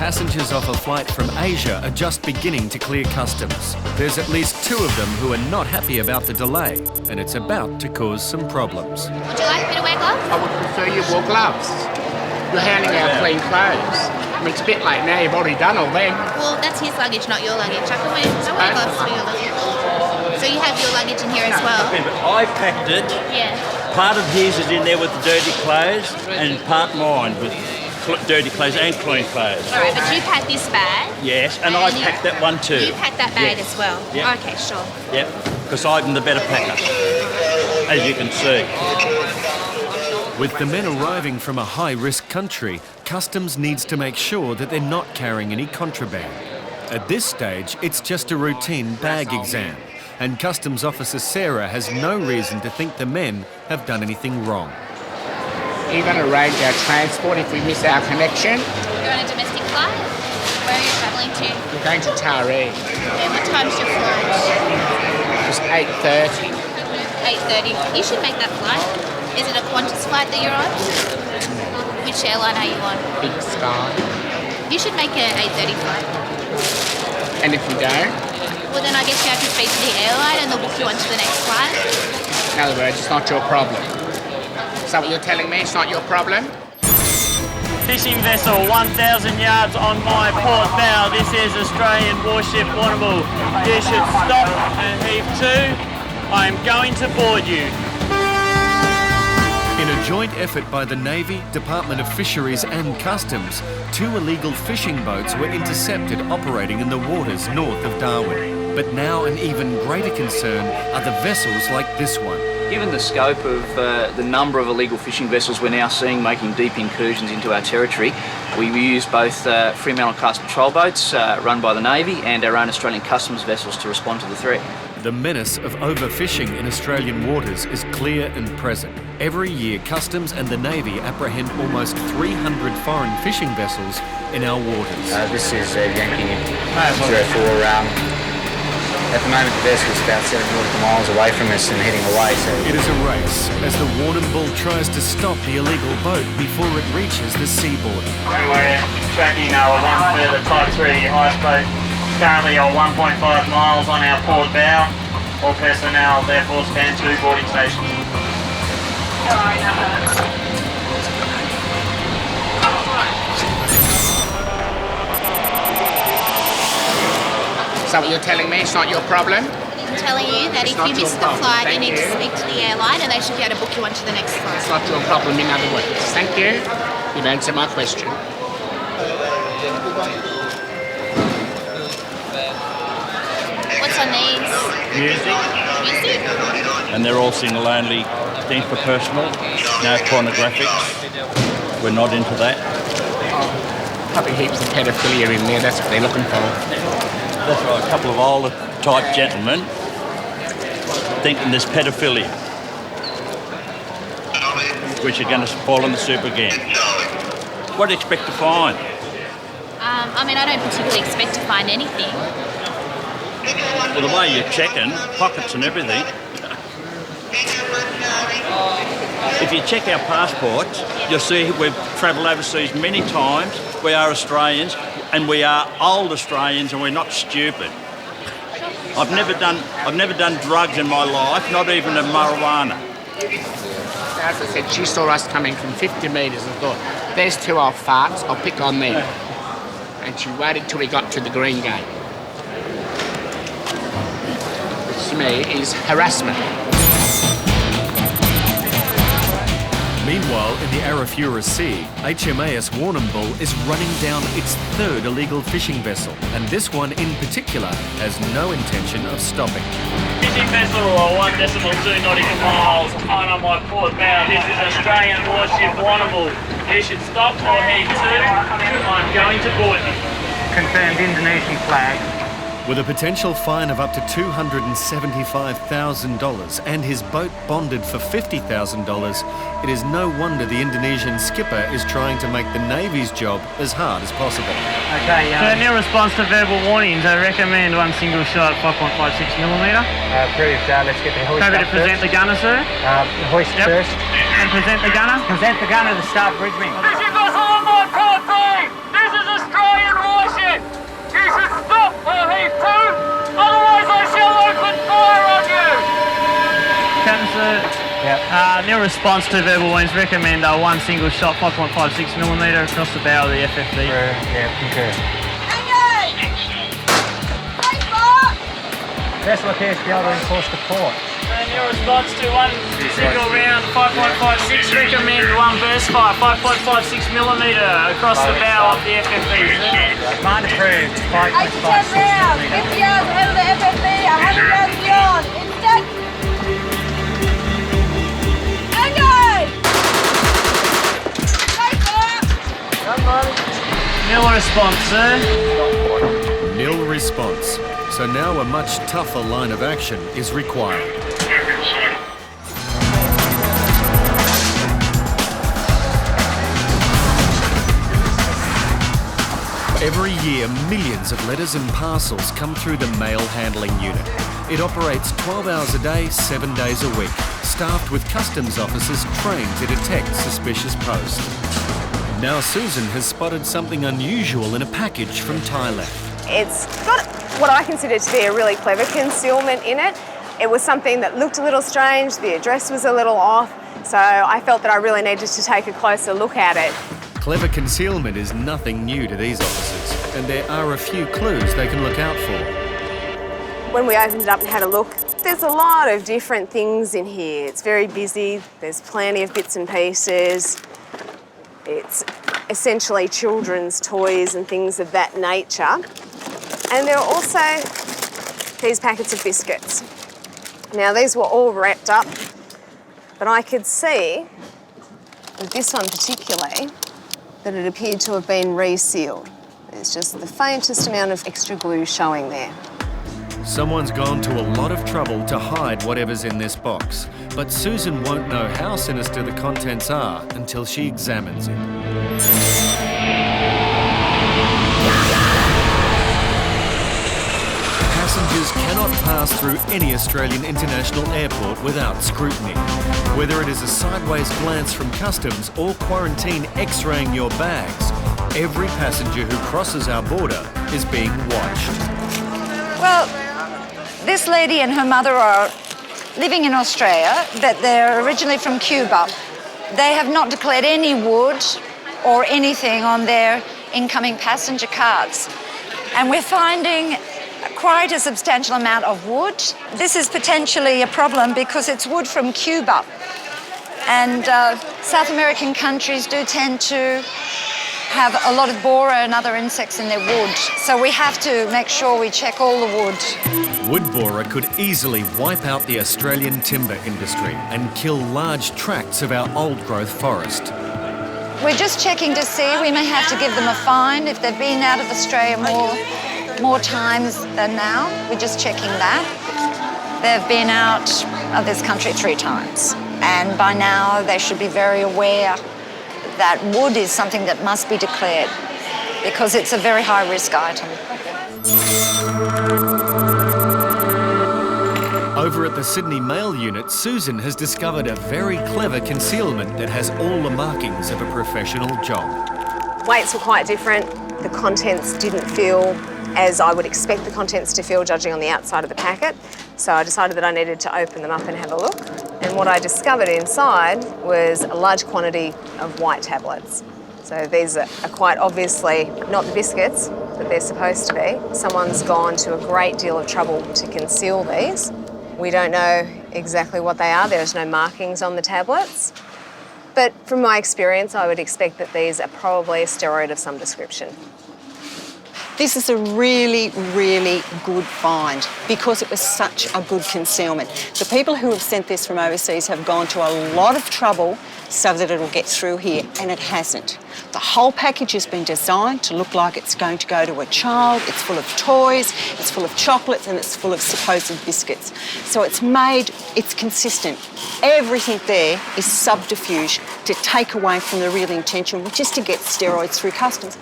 passengers off a flight from Asia are just beginning to clear customs. There's at least 2 of them who are not happy about the delay, and it's about to cause some problems. Would you like me to wear gloves? I would prefer you wore gloves. You're handing out clean clothes. I mean, it's a bit late now, you've already done all them. Well, that's his luggage, not your luggage. I wear gloves for your luggage. So you have your luggage in here as well? But I packed it. Yeah. Part of his is in there with the dirty clothes, and part mine with dirty clothes and clean clothes. All right, but you packed this bag. Yes, and I packed that one too. You packed that bag as well? Yep. Okay, sure. Yep, because I'm the better packer, as you can see. With the men arriving from a high-risk country, Customs needs to make sure that they're not carrying any contraband. At this stage, it's just a routine bag exam, and Customs Officer Sarah has no reason to think the men have done anything wrong. Are you going to arrange our transport if we miss our connection? You're on a domestic flight? Where are you travelling to? We're going to Taree. And what time's your flight? It's 8:30. 8:30. You should make that flight. Is it a Qantas flight that you're on? Which airline are you on? Big Sky. You should make an 8:30 flight. And if we don't? Well, then I guess you have to speak to the airline and they'll book you onto the next flight. In other words, it's not your problem. Is that what you're telling me? It's not your problem? Fishing vessel 1,000 yards on my port bow. This is Australian warship Warrnambool. You should stop and heave to. I am going to board you. In a joint effort by the Navy, Department of Fisheries and Customs, 2 illegal fishing boats were intercepted operating in the waters north of Darwin. But now an even greater concern are the vessels like this one. Given the scope of the number of illegal fishing vessels we're now seeing making deep incursions into our territory, we use both Fremantle-class patrol boats run by the Navy and our own Australian Customs vessels to respond to the threat. The menace of overfishing in Australian waters is clear and present. Every year, Customs and the Navy apprehend almost 300 foreign fishing vessels in our waters. This is Yankee 04. At the moment, the vessel is about 7 nautical miles away from us and heading away. So it is a race as the Warrnambool tries to stop the illegal boat before it reaches the seaboard. We're tracking one further Type 3 ice boat, currently on 1.5 miles on our port bow. All personnel therefore stand to boarding station. Is that what you're telling me? It's not your problem? I'm telling you that if you miss the flight, you need to speak to the airline and they should be able to book you onto the next flight. It's not your problem, in other words. Thank you. You've answered my question. What's on these? Music. Music? And they're all single-only things for personal, no pornographics. We're not into that. Probably heaps of pedophilia in there, that's what they're looking for. That's right, a couple of older type gentlemen thinking there's pedophilia, which are going to fall in the soup again. What do you expect to find? I mean, I don't particularly expect to find anything. Well, the way you're checking, pockets and everything. If you check our passports, you'll see we've travelled overseas many times. We are Australians, and we are old Australians, and we're not stupid. I've never done drugs in my life, not even a marijuana. As I said, she saw us coming from 50 metres and thought, there's 2 old farts, I'll pick on them. And she waited till we got to the green gate. Which to me is harassment. Meanwhile, in the Arafura Sea, HMAS Warrnambool is running down its 3rd illegal fishing vessel, and this one in particular has no intention of stopping. Fishing vessel 1.2 nautical miles on my port bow. This is Australian warship Warrnambool. You should stop or heave to. I'm going to board you. Confirmed Indonesian flag. With a potential fine of up to $275,000 and his boat bonded for $50,000, it is no wonder the Indonesian skipper is trying to make the Navy's job as hard as possible. Okay, so in response to verbal warnings, I recommend one single shot, 5.56mm. approved. Let's get the hoist Happy up to present first. the gunner, sir. Hoist first. And present the gunner. Present the gunner to start bridge wing. Fishing vessel on my port bow! This is Australian Nil response to verbal warnings. Recommend one single shot, 5.56mm across the bow of the FFV. Concur. Vessel appears to be able to enforce the port. Nil response to one single round, 5.56. Recommend one burst fire, 5.56mm across the bow of the FFV. Command approved. 8 to 10 rounds, 50 yards ahead of the FFV, 100 yards beyond. Instant. Nil response, sir. Nil response. So now a much tougher line of action is required. Every year, millions of letters and parcels come through the mail handling unit. It operates 12 hours a day, 7 days a week, staffed with customs officers trained to detect suspicious post. Now Susan has spotted something unusual in a package from Thailand. It's got what I consider to be a really clever concealment in it. It was something that looked a little strange, the address was a little off, so I felt that I really needed to take a closer look at it. Clever concealment is nothing new to these officers, and there are a few clues they can look out for. When we opened it up and had a look, there's a lot of different things in here. It's very busy, there's plenty of bits and pieces. It's essentially children's toys and things of that nature. And there are also these packets of biscuits. Now, these were all wrapped up, but I could see, with this one particularly, that it appeared to have been resealed. There's just the faintest amount of extra glue showing there. Someone's gone to a lot of trouble to hide whatever's in this box, but Susan won't know how sinister the contents are until she examines it. Passengers cannot pass through any Australian international airport without scrutiny. Whether it is a sideways glance from customs or quarantine x-raying your bags, every passenger who crosses our border is being watched. Well, this lady and her mother are living in Australia, but they're originally from Cuba. They have not declared any wood or anything on their incoming passenger cards. And we're finding quite a substantial amount of wood. This is potentially a problem because it's wood from Cuba. And South American countries do tend to have a lot of borer and other insects in their wood. So we have to make sure we check all the wood. Wood borer could easily wipe out the Australian timber industry and kill large tracts of our old-growth forest. We're just checking to see. We may have to give them a fine if they've been out of Australia more times than now. We're just checking that. They've been out of this country 3 times. And by now they should be very aware that wood is something that must be declared because it's a very high-risk item. Over at the Sydney Mail Unit, Susan has discovered a very clever concealment that has all the markings of a professional job. Weights were quite different. The contents didn't feel as I would expect the contents to feel judging on the outside of the packet. So I decided that I needed to open them up and have a look. And what I discovered inside was a large quantity of white tablets. So these are quite obviously not the biscuits that they're supposed to be. Someone's gone to a great deal of trouble to conceal these. We don't know exactly what they are. There's no markings on the tablets. But from my experience, I would expect that these are probably a steroid of some description. This is a really, really good find because it was such a good concealment. The people who have sent this from overseas have gone to a lot of trouble so that it'll get through here, and it hasn't. The whole package has been designed to look like it's going to go to a child. It's full of toys, it's full of chocolates, and it's full of supposed biscuits. So it's consistent. Everything there is subterfuge to take away from the real intention, which is to get steroids through customs.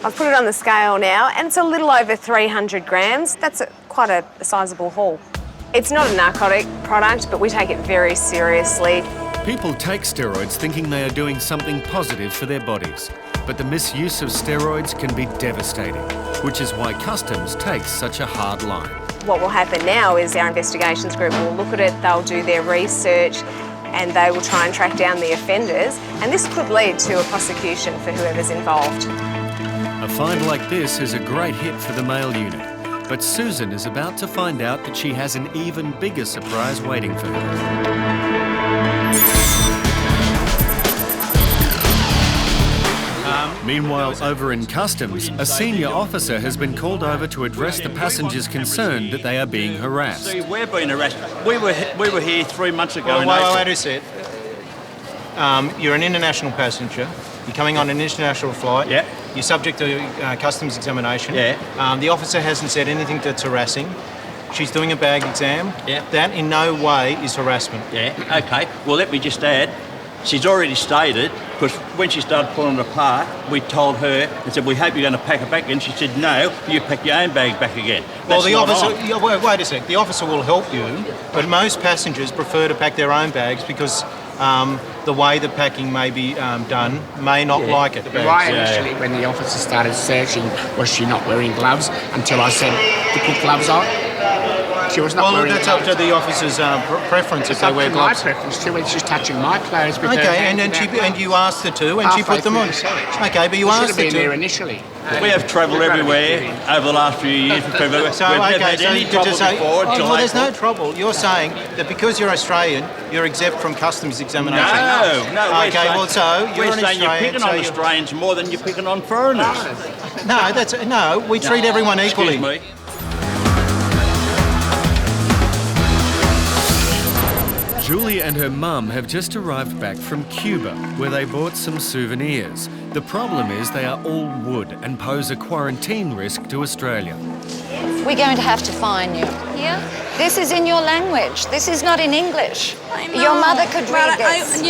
I've put it on the scale now, and it's a little over 300 grams. That's quite a sizable haul. It's not a narcotic product, but we take it very seriously. People take steroids thinking they are doing something positive for their bodies, but the misuse of steroids can be devastating, which is why customs takes such a hard line. What will happen now is our investigations group will look at it, they'll do their research, and they will try and track down the offenders, and this could lead to a prosecution for whoever's involved. A find like this is a great hit for the mail unit, but Susan is about to find out that she has an even bigger surprise waiting for her. Meanwhile, over in customs, a senior officer has been called over to address the passengers concerned that they are being harassed. See, we're being harassed. We were here 3 months ago. Well, wait a sec. You're an international passenger. You're coming on an international flight. Yeah. You're subject to customs examination. Yeah. The officer hasn't said anything that's harassing. She's doing a bag exam. Yeah. That in no way is harassment. Yeah, okay. Well, let me just add, she's already stated, because when she started pulling it apart, we told her and said, we hope you're going to pack it back in. She said, no, you pack your own bags back again. Well, That's the not officer, on. wait a sec, the officer will help you, but most passengers prefer to pack their own bags because the way the packing may be done may not like it. Right initially, when the officer started searching, was she not wearing gloves? Until I said to put gloves on. She was not wearing that's gloves. up to the officer's preference if they wear gloves. It's up to my preference too when she's touching my clothes with her Okay, hand and you asked her to, and she put them on. Okay, but you asked her should have been there to. initially. We have travelled everywhere over the last few years. We've never had any trouble before. Well, there's no trouble. You're saying that because you're Australian, you're exempt from customs examination. No. Okay, well, so you're we're an saying you're Australian. picking on Australians more than you're picking on foreigners. No, we treat everyone equally. Excuse me. Julie and her mum have just arrived back from Cuba, where they bought some souvenirs. The problem is they are all wood and pose a quarantine risk to Australia. We're going to have to fine you. Yeah? This is in your language. This is not in English. I know, Your mother could read but this.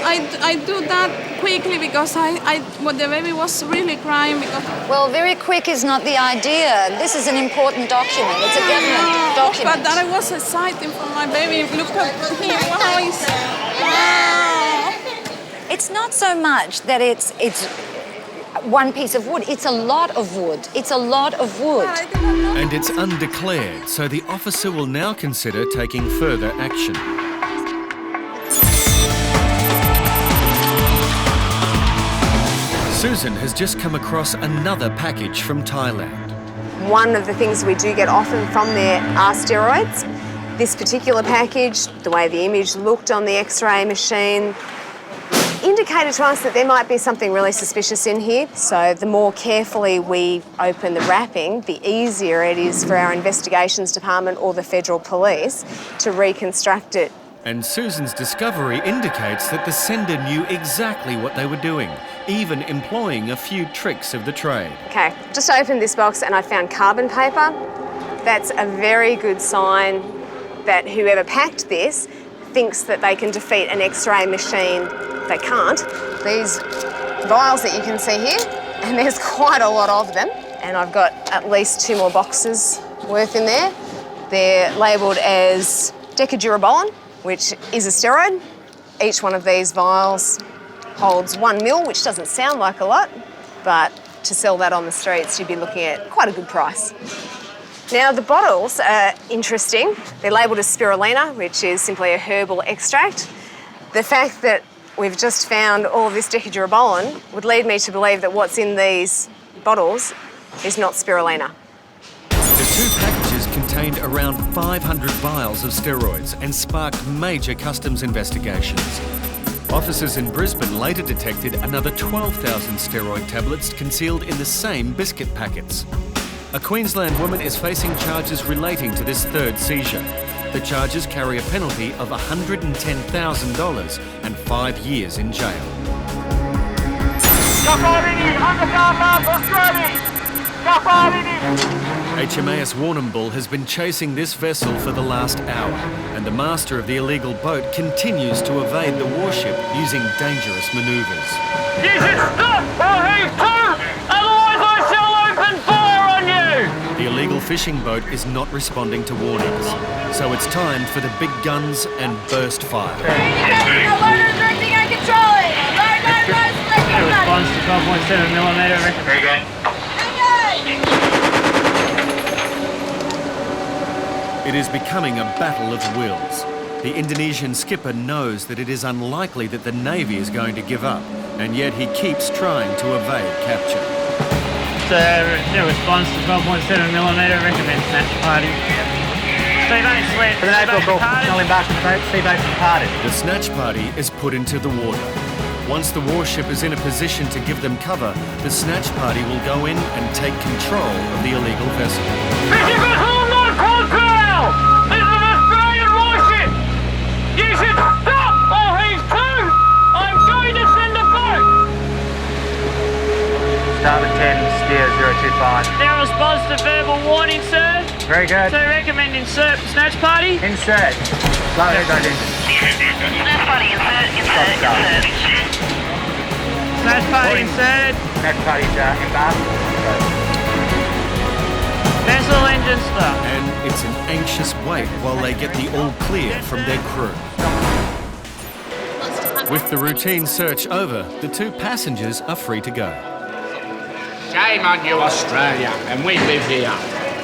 I do that quickly because the baby was really crying because. Well, very quick is not the idea. This is an important document. It's a government document. But that was exciting for my baby. Look at him. Wow. It's not so much that it's one piece of wood. It's a lot of wood. It's a lot of wood. And it's undeclared, so the officer will now consider taking further action. Susan has just come across another package from Thailand. One of the things we do get often from there are steroids. This particular package, the way the image looked on the X-ray machine, indicated to us that there might be something really suspicious in here. So the more carefully we open the wrapping, the easier it is for our investigations department or the federal police to reconstruct it. And Susan's discovery indicates that the sender knew exactly what they were doing, even employing a few tricks of the trade. Okay, just opened this box and I found carbon paper. That's a very good sign that whoever packed this thinks that they can defeat an X-ray machine. They can't. These vials that you can see here, and there's quite a lot of them, and I've got at least 2 more boxes worth in there. They're labelled as decadurabolin, which is a steroid. Each one of these vials holds 1 ml, which doesn't sound like a lot, but to sell that on the streets, you'd be looking at quite a good price. Now, the bottles are interesting. They're labelled as spirulina, which is simply a herbal extract. The fact that we've just found all of this decadurabolin would lead me to believe that what's in these bottles is not spirulina. The 2 packages contained around 500 vials of steroids and sparked major customs investigations. Officers in Brisbane later detected another 12,000 steroid tablets concealed in the same biscuit packets. A Queensland woman is facing charges relating to this 3rd seizure. The charges carry a penalty of $110,000 and 5 years in jail. HMAS Warrnambool has been chasing this vessel for the last hour, and the master of the illegal boat continues to evade the warship using dangerous manoeuvres. You should stop or heave to! Otherwise I shall open fire on you! The illegal fishing boat is not responding to warnings, so it's time for the big guns and burst fire. Directing and controlling. Response to 12.7mm. Very good. It is becoming a battle of wills. The Indonesian skipper knows that it is unlikely that the Navy is going to give up, and yet he keeps trying to evade capture. The response to 12.7mm recommend snatch party. Seaboat slid. Seaboat departed. The snatch party is put into the water. Once the warship is in a position to give them cover, the snatch party will go in and take control of the illegal vessel. Fishing vessel not control! This is an Australian warship! You should stop or heave to! I'm going to send a boat! Starboard 10, steer 025. Their response to verbal warning, sir? Very good. So recommend insert snatch party? Insert. Slow head on engine. Snatch party insert. Snatch party inserted. Snatch party's embarked. Vessel engine stop. And it's an anxious wait while they get the all clear from their crew. With the routine search over, the 2 passengers are free to go. Shame on you, Australia, and we live here.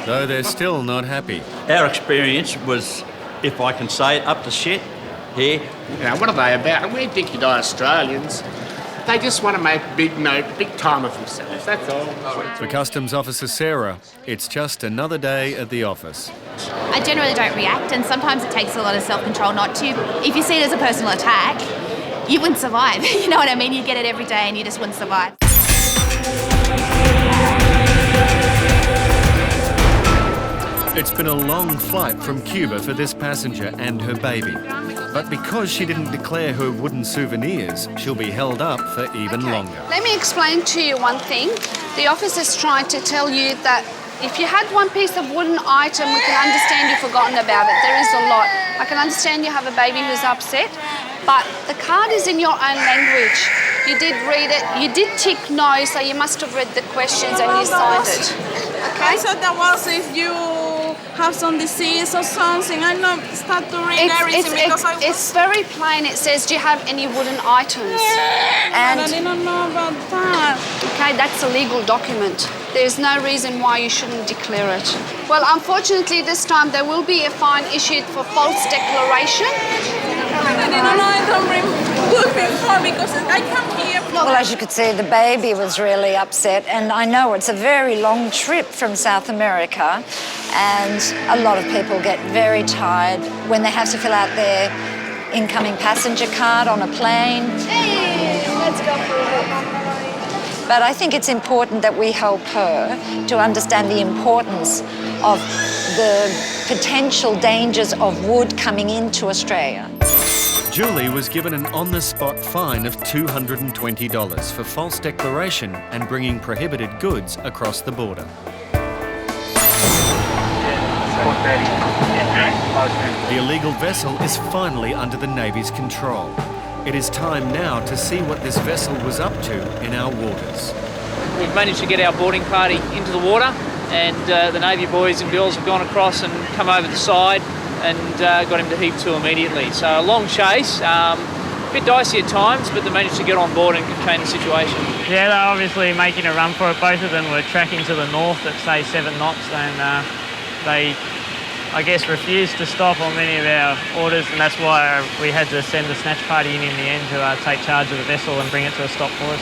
Though they're still not happy. Our experience was, if I can say it, up to shit here. Now, what are they about? We think you die Australians. They just want to make big time of themselves, that's all. For Customs Officer Sarah, it's just another day at the office. I generally don't react, and sometimes it takes a lot of self-control not to. If you see it as a personal attack, you wouldn't survive. You know what I mean? You get it every day and you just wouldn't survive. It's been a long flight from Cuba for this passenger and her baby. But because she didn't declare her wooden souvenirs, she'll be held up for even longer. Let me explain to you one thing. The officer's trying to tell you that if you had one piece of wooden item, we can understand you've forgotten about it. There is a lot. I can understand you have a baby who's upset, but the card is in your own language. You did read it, you did tick no, so you must have read the questions and you signed it. Okay? I thought that was if you have some disease or something. I know, start to read everything because it's very plain. It says, do you have any wooden items? And I didn't know about that. Okay, that's a legal document. There's no reason why you shouldn't declare it. Well, unfortunately, this time there will be a fine issued for false declaration. I didn't know, I don't remember before because I come here. Well, as you could see, the baby was really upset, and I know it's a very long trip from South America, and a lot of people get very tired when they have to fill out their incoming passenger card on a plane. Hey, let's go for a walk. But I think it's important that we help her to understand the importance of the potential dangers of wood coming into Australia. Julie was given an on-the-spot fine of $220 for false declaration and bringing prohibited goods across the border. The illegal vessel is finally under the Navy's control. It is time now to see what this vessel was up to in our waters. We've managed to get our boarding party into the water, and the Navy boys and girls have gone across and come over the side and got him to heave to immediately. So a long chase, a bit dicey at times, but they managed to get on board and contain the situation. Yeah, they're obviously making a run for it. Both of them were tracking to the north at, say, 7 knots, and they, I guess, refused to stop on many of our orders, and that's why we had to send the snatch party in the end to take charge of the vessel and bring it to a stop for us.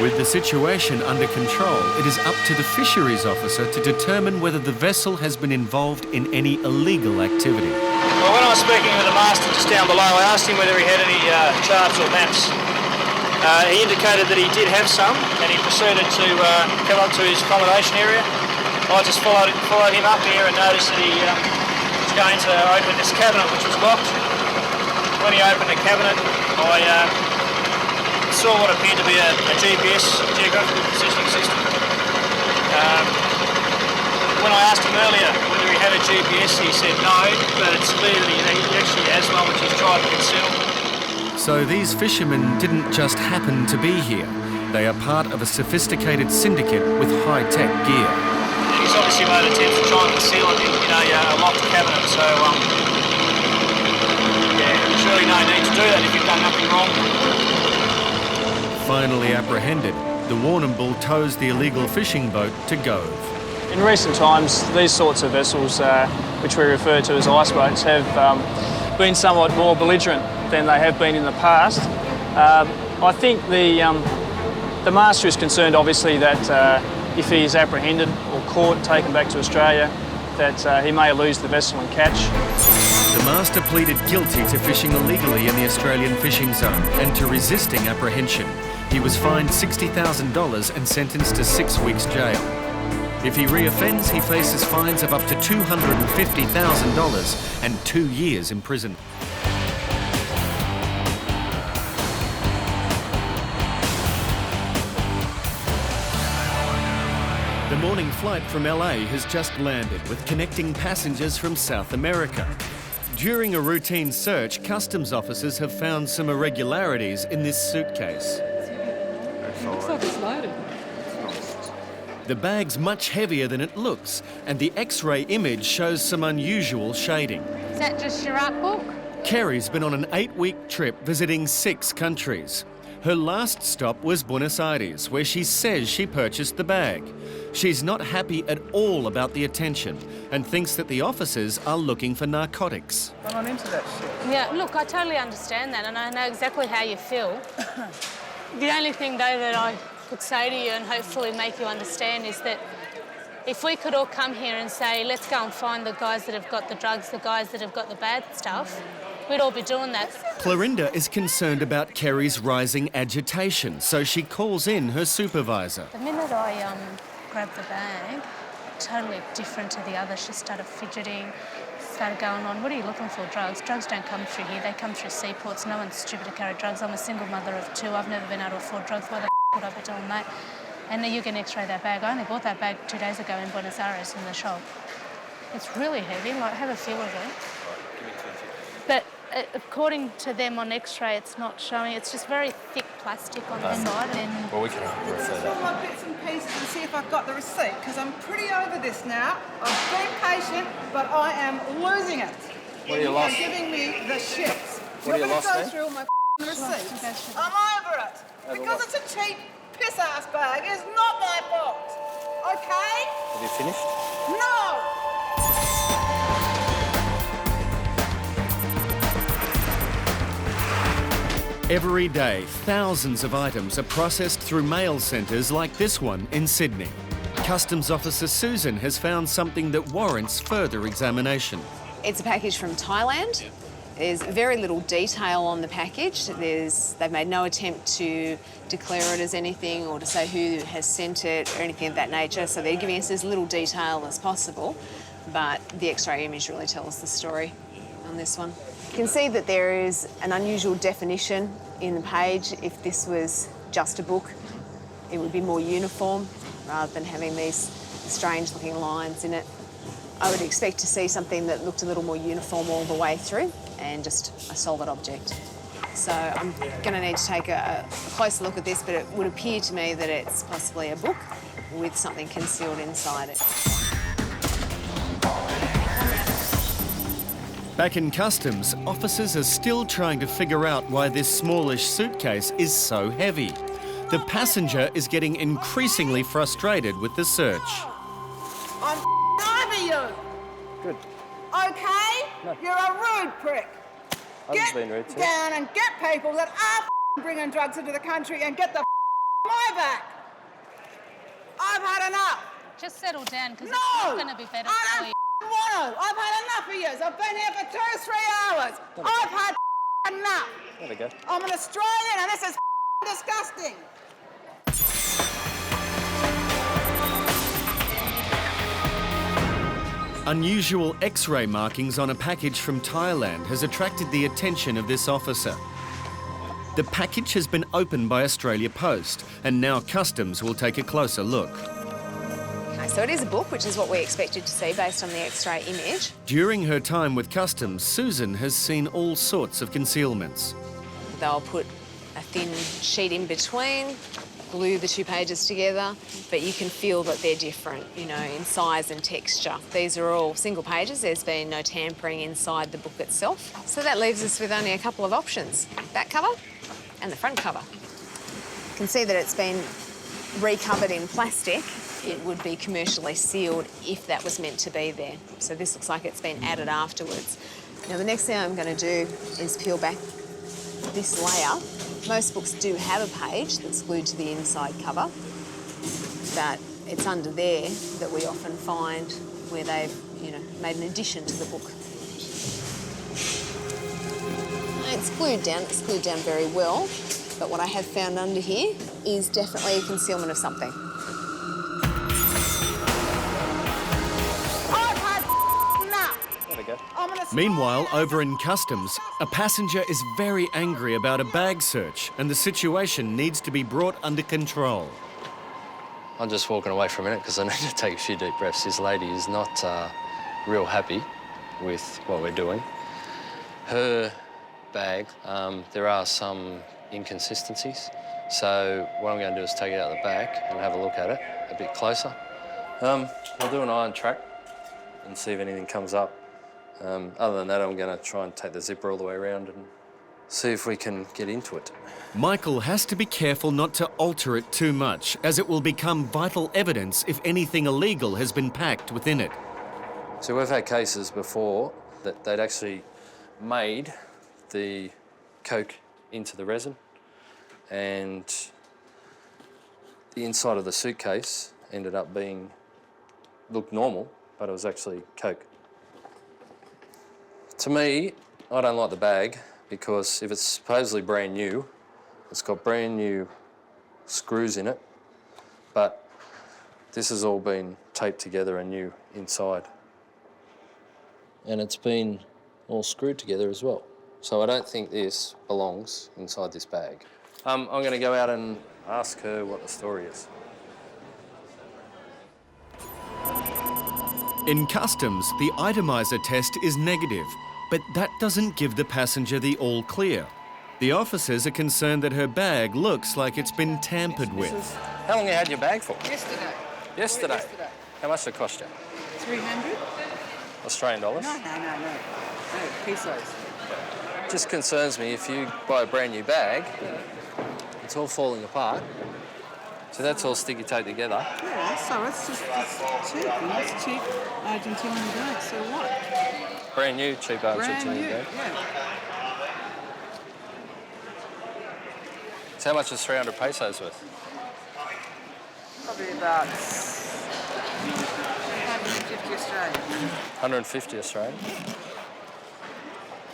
With the situation under control, it is up to the fisheries officer to determine whether the vessel has been involved in any illegal activity. Well, when I was speaking with the master just down below, I asked him whether he had any charts or maps. He indicated that he did have some, and he proceeded to come up to his accommodation area. I just followed him up here and noticed that he was going to open this cabinet, which was locked. When he opened the cabinet, I saw what appeared to be a GPS, geographical positioning system. When I asked him earlier whether he had a GPS, he said no, but it's clear that he actually has one, which he's tried to conceal. So these fishermen didn't just happen to be here. They are part of a sophisticated syndicate with high-tech gear. He's obviously made attempts to try and conceal it in a locked cabinet, so yeah, there's really no need to do that if you've done nothing wrong. Finally apprehended, the Warrnambool tows the illegal fishing boat to Gove. In recent times, these sorts of vessels, which we refer to as ice boats, have been somewhat more belligerent than they have been in the past. I think the master is concerned, obviously, that if he is apprehended or caught, taken back to Australia, that he may lose the vessel and catch. The master pleaded guilty to fishing illegally in the Australian fishing zone and to resisting apprehension. He was fined $60,000 and sentenced to 6 weeks jail. If he reoffends, he faces fines of up to $250,000 and 2 years in prison. The morning flight from LA has just landed with connecting passengers from South America. During a routine search, customs officers have found some irregularities in this suitcase. Looks like it's loaded. The bag's much heavier than it looks, and the X-ray image shows some unusual shading. Is that just your art book? Kerry's been on an 8-week trip visiting 6 countries. Her last stop was Buenos Aires, where she says she purchased the bag. She's not happy at all about the attention and thinks that the officers are looking for narcotics. I'm not into that shit. Yeah, look, I totally understand that and I know exactly how you feel. The only thing, though, that I could say to you and hopefully make you understand is that if we could all come here and say, let's go and find the guys that have got the drugs, the guys that have got the bad stuff, we'd all be doing that. Clorinda is concerned about Kerry's rising agitation, so she calls in her supervisor. The minute I grabbed the bag, totally different to the others. She started fidgeting, started going on, what are you looking for, drugs? Drugs don't come through here, they come through seaports. No one's stupid to carry drugs. I'm a single mother of 2. I've never been able to afford drugs. Why the would I be doing that? And now you can x-ray that bag. I only bought that bag 2 days ago in Buenos Aires in the shop. It's really heavy, like have a feel of it. But according to them on X-ray, it's not showing. It's just very thick plastic on the side. And Well, we can refer all my bits and pieces and see if I've got the receipt, because I'm pretty over this now. I've been patient, but I am losing it. What are you lost? You're giving me the shits. What are you You're lost, going to eh? go through all my receipts. I'm over it. Over Because what? it's a cheap piss-ass bag. It's not my fault. Okay? Have you finished? No! Every day, thousands of items are processed through mail centres like this one in Sydney. Customs Officer Susan has found something that warrants further examination. It's a package from Thailand. There's very little detail on the package. They've made no attempt to declare it as anything or to say who has sent it or anything of that nature, so they're giving us as little detail as possible, but the X-ray image really tells the story on this one. You can see that there is an unusual definition in the page. If this was just a book, it would be more uniform rather than having these strange looking lines in it. I would expect to see something that looked a little more uniform all the way through and just a solid object. So I'm going to need to take a closer look at this, but it would appear to me that it's possibly a book with something concealed inside it. Back in Customs, officers are still trying to figure out why this smallish suitcase is so heavy. The passenger is getting increasingly frustrated with the search. I'm over you. Good. Okay? No. You're a rude prick. I've just been rude too. Get down and get people that are bringing drugs into the country and get the my back. I've had enough. just settle down because No! it's not going to be better for you. Want to. I've had enough of years. I've been here for 2 or 3 hours. I've had enough. There we go. I'm an Australian and this is disgusting. Unusual X-ray markings on a package from Thailand has attracted the attention of this officer. The package has been opened by Australia Post, and now Customs will take a closer look. Okay, so it is a book, which is what we expected to see based on the X-ray image. During her time with Customs, Susan has seen all sorts of concealments. They'll put a thin sheet in between, glue the 2 pages together, but you can feel that they're different, you know, in size and texture. These are all single pages. There's been no tampering inside the book itself. So that leaves us with only a couple of options, back cover and the front cover. You can see that it's been recovered in plastic. It would be commercially sealed if that was meant to be there. So this looks like it's been added afterwards. Now the next thing I'm going to do is peel back this layer. Most books do have a page that's glued to the inside cover, but it's under there that we often find where they've, made an addition to the book. It's glued down very well, but what I have found under here is definitely a concealment of something. Meanwhile, over in customs, a passenger is very angry about a bag search and the situation needs to be brought under control. I'm just walking away for a minute because I need to take a few deep breaths. This lady is not real happy with what we're doing. Her bag, there are some inconsistencies. So what I'm going to do is take it out the back and have a look at it a bit closer. We'll do an eye on track and see if anything comes up. Other than that, I'm going to try and take the zipper all the way around and see if we can get into it. Michael has to be careful not to alter it too much, as it will become vital evidence if anything illegal has been packed within it. So we've had cases before that they'd actually made the coke into the resin and the inside of the suitcase ended up looked normal, but it was actually coke. To me, I don't like the bag because if it's supposedly brand new, it's got brand new screws in it, but this has all been taped together and new inside. And it's been all screwed together as well. So I don't think this belongs inside this bag. I'm going to go out and ask her what the story is. In customs, the itemiser test is negative, but that doesn't give the passenger the all clear. The officers are concerned that her bag looks like it's been tampered with. How long have you had your bag for? Yesterday. Yesterday? How much did it cost you? 300? Australian dollars? No, pesos. It just concerns me if you buy a brand new bag, it's all falling apart. So that's all sticky tape together. Yeah, so it's cheap. It's cheap Argentinian bag, so what? Brand new, cheap Argentinian bag. Yeah. So how much is 300 pesos worth? Probably about 150 Australian. 150 Australian?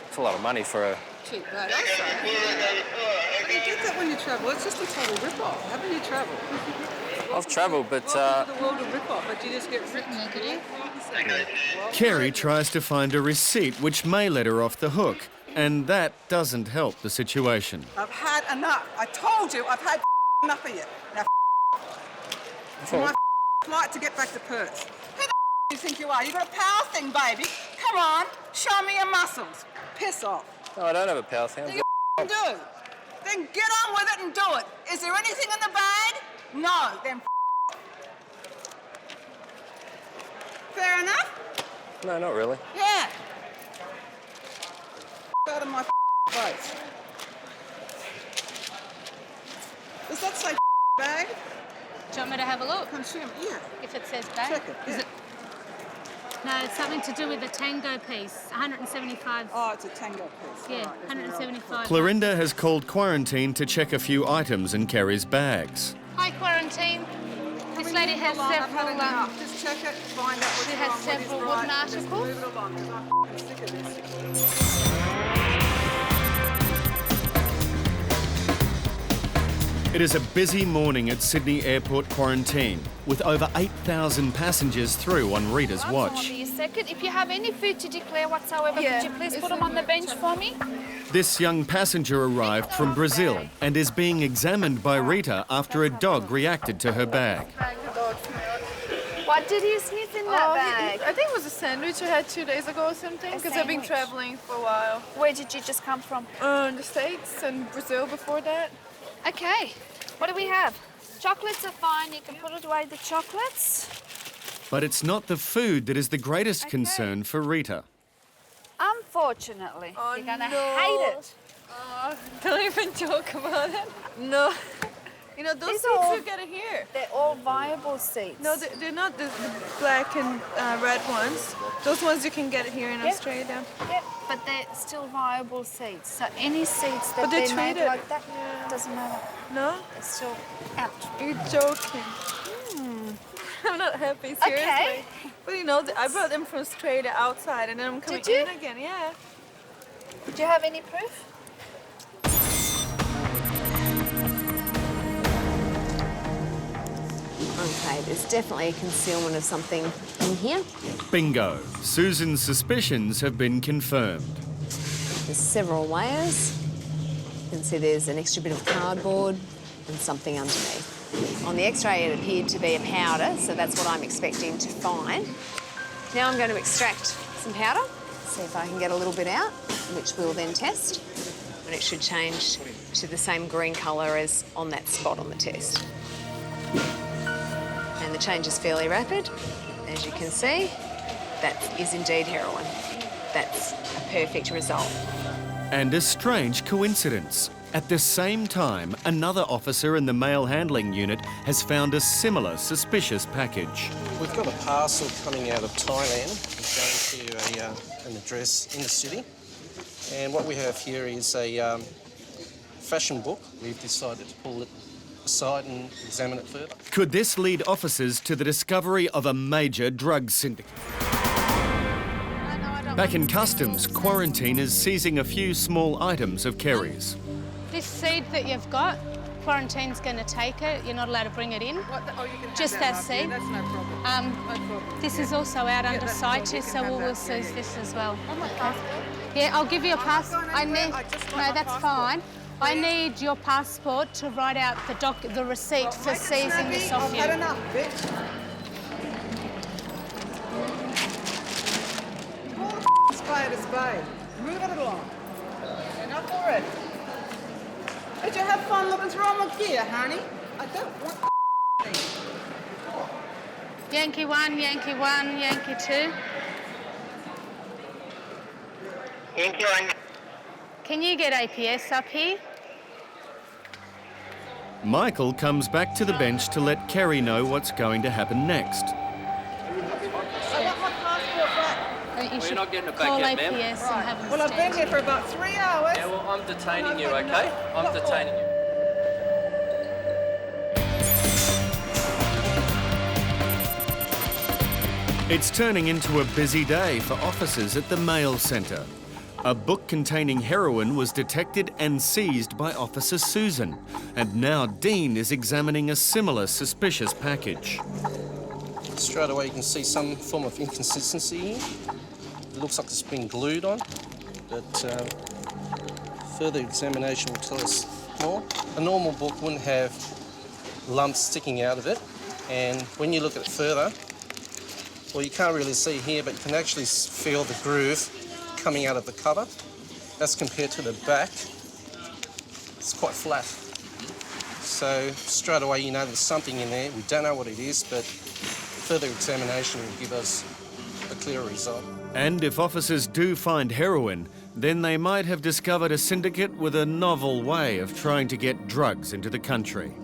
It's a lot of money for a... Cheap bag, also. But you get that when you travel. It's just a total rip-off. Haven't you travelled? I've travelled, but... Welcome to the world of rip-off, but you just get ripped. Kerry tries to find a receipt which may let her off the hook, and that doesn't help the situation. I've had enough. I told you I've had enough of you. Now my flight to get back to Perth. Who the do you think you are? You got a power thing, baby. Come on, show me your muscles. Piss off. No, I don't have a power thing. You do. Then get on with it and do it. Is there anything in the bag? No. Then fair enough? No, not really. Yeah. Out of my face. Does that say bag? Do you want me to have a look? Consume, yeah. If it says bag? Check it, yeah. No, it's something to do with the tango piece, 175. Oh, it's a tango piece. Yeah, 175. Clorinda has called quarantine to check a few items in Kerry's bags. Hi, quarantine. This lady has several. Just check it, find out what's She has wrong, what is several right, wooden just articles. move it along, 'cause I'm sick of this. It is a busy morning at Sydney Airport quarantine, with over 8,000 passengers through on Rita's watch. A second. If you have any food to declare whatsoever, could you please put them on the bench for me? This young passenger arrived from Brazil and is being examined by Rita after a dog reacted to her bag. What did you sniff in that bag? I think it was a sandwich I had 2 days ago or something, because I've been traveling for a while. Where did you just come from? The States and Brazil before that. Okay. What do we have? Chocolates are fine. You can put away the chocolates. But it's not the food that is the greatest concern for Rita. Unfortunately, you're going to hate it. Don't even joke about it. No. You know, those These seats are all- you get it here. They're all viable seats. No, they're not the black and red ones. Those ones you can get it here in Australia. Yep. but they're still viable seeds. So any seeds that But they're they're made treated. like that doesn't matter. No? They're still out. You're joking. I'm not happy, seriously. Okay. But you know, I brought them from Australia outside and then I'm coming Did you? in again, yeah. Do you have any proof? Okay, there's definitely a concealment of something in here. Bingo. Susan's suspicions have been confirmed. There's several layers. You can see there's an extra bit of cardboard and something underneath. On the x-ray it appeared to be a powder, so that's what I'm expecting to find. Now I'm going to extract some powder, see if I can get a little bit out, which we'll then test. And it should change to the same green colour as on that spot on the test. And the change is fairly rapid. As you can see, that is indeed heroin. That's a perfect result. And a strange coincidence. At the same time, another officer in the mail handling unit has found a similar suspicious package. We've got a parcel coming out of Thailand. It's going to an address in the city. And what we have here is a fashion book. We've decided to pull it aside and examine it further. Could this lead officers to the discovery of a major drug syndicate? Back in customs, quarantine is seizing a few small items of Kerry's. This seed that you've got, quarantine's going to take it. You're not allowed to bring it in. You can Just have that seed. That's no problem. No problem. This is also out under that's CITES, fine. so You can we'll have that. seize this as well. My passport. Yeah, I'll give you a pass. going I anywhere. need. I just want No, my that's passport. fine. I need your passport to write out the receipt for seizing this off I've you. had enough, bitch. Call the spade a spade. Move it along. Enough already. Did you have fun looking through my gear, honey? I don't want Yankee 1, Yankee 1, Yankee 2. Yankee 1. Can you get APS up here? Michael comes back to the bench to let Kerry know what's going to happen next. I want my passport back. You Well, you're not getting it back call yet, APS ma'am. and have them Well, I've been stand. here for about 3 hours. Yeah, well, I'm detaining you, okay? I'm detaining you. It's turning into a busy day for officers at the mail centre. A book containing heroin was detected and seized by Officer Susan, and now Dean is examining a similar suspicious package. Straight away you can see some form of inconsistency here. It looks like it's been glued on, but further examination will tell us more. A normal book wouldn't have lumps sticking out of it, and when you look at it further, well, you can't really see here, but you can actually feel the groove coming out of the cover. As compared to the back, it's quite flat. So straight away you know there's something in there. We don't know what it is, but further examination will give us a clearer result. And if officers do find heroin, then they might have discovered a syndicate with a novel way of trying to get drugs into the country.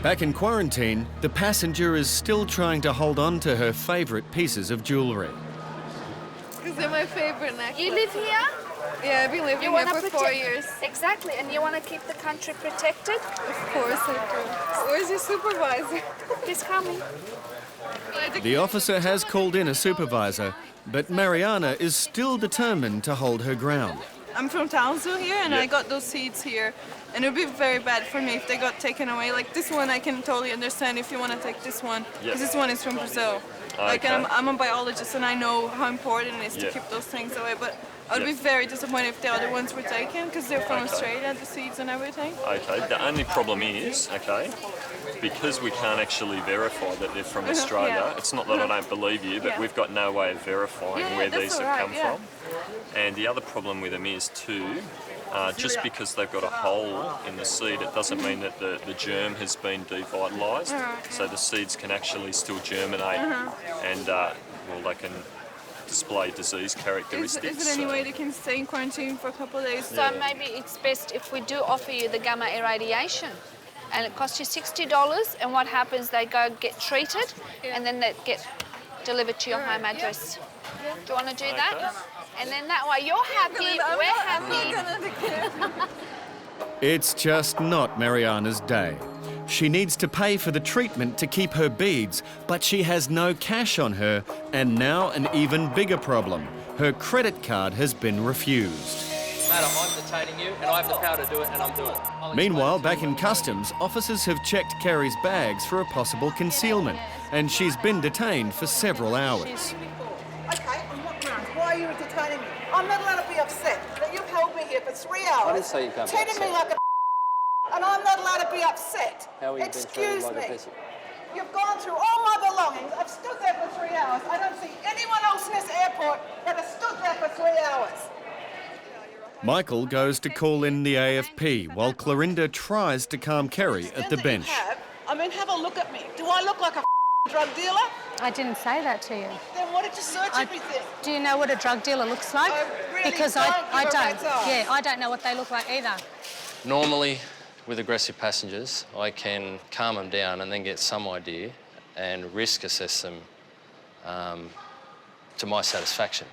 Back in quarantine, the passenger is still trying to hold on to her favourite pieces of jewellery. Because they're my favorite necklace. You live here? Yeah, I've been living You here want for to 4 years. Exactly, and you want to keep the country protected? Of course I do. Where's your supervisor? He's coming. The officer has called in a supervisor, but Mariana is still determined to hold her ground. I'm from Townsville here, and I got those seeds here. And it would be very bad for me if they got taken away. Like this one, I can totally understand if you want to take this one, because this one is from Brazil. Like, and I'm a biologist, and I know how important it is to keep those things away. But I would be very disappointed if the other ones were taken, because they're from Australia, the seeds and everything. Okay, the only problem is, because we can't actually verify that they're from Australia, it's not that I don't believe you, but we've got no way of verifying where these have come from. And the other problem with them is too, just because they've got a hole in the seed, it doesn't mean that the germ has been devitalised. So the seeds can actually still germinate and, well, they can display disease characteristics. Is there any way they can stay in quarantine for a couple of days? So maybe it's best if we do offer you the gamma irradiation. And it costs you $60, and what happens, they go get treated, and then they get delivered to your home address. Do you want to do that? And then that way you're happy, we're happy. It's just not Mariana's day. She needs to pay for the treatment to keep her beads, but she has no cash on her, and now an even bigger problem. Her credit card has been refused. Madam, I'm detaining you, and I have the power to do it, and I'm doing it. Meanwhile, back in customs, officers have checked Kerry's bags for a possible concealment, and she's been detained for several hours. Okay, on what grounds? Why are you detaining me? I'm not allowed to be upset that you've held me here for 3 hours. I didn't say you can't be treating me like a and I'm not allowed to be upset. How are you Excuse being treated like me. a pissy? You've gone through all my belongings. I've stood there for 3 hours. I don't see anyone else in this airport that has stood there for 3 hours. Michael goes to call in the AFP while Clorinda tries to calm Kerry at the bench. Have a look at me. Do I look like a drug dealer? I didn't say that to you. Then why did you search everything? Do you know what a drug dealer looks like? I really because don't I give a don't. rat's ass. Yeah, I don't know what they look like either. Normally, with aggressive passengers, I can calm them down and then get some idea and risk assess them to my satisfaction.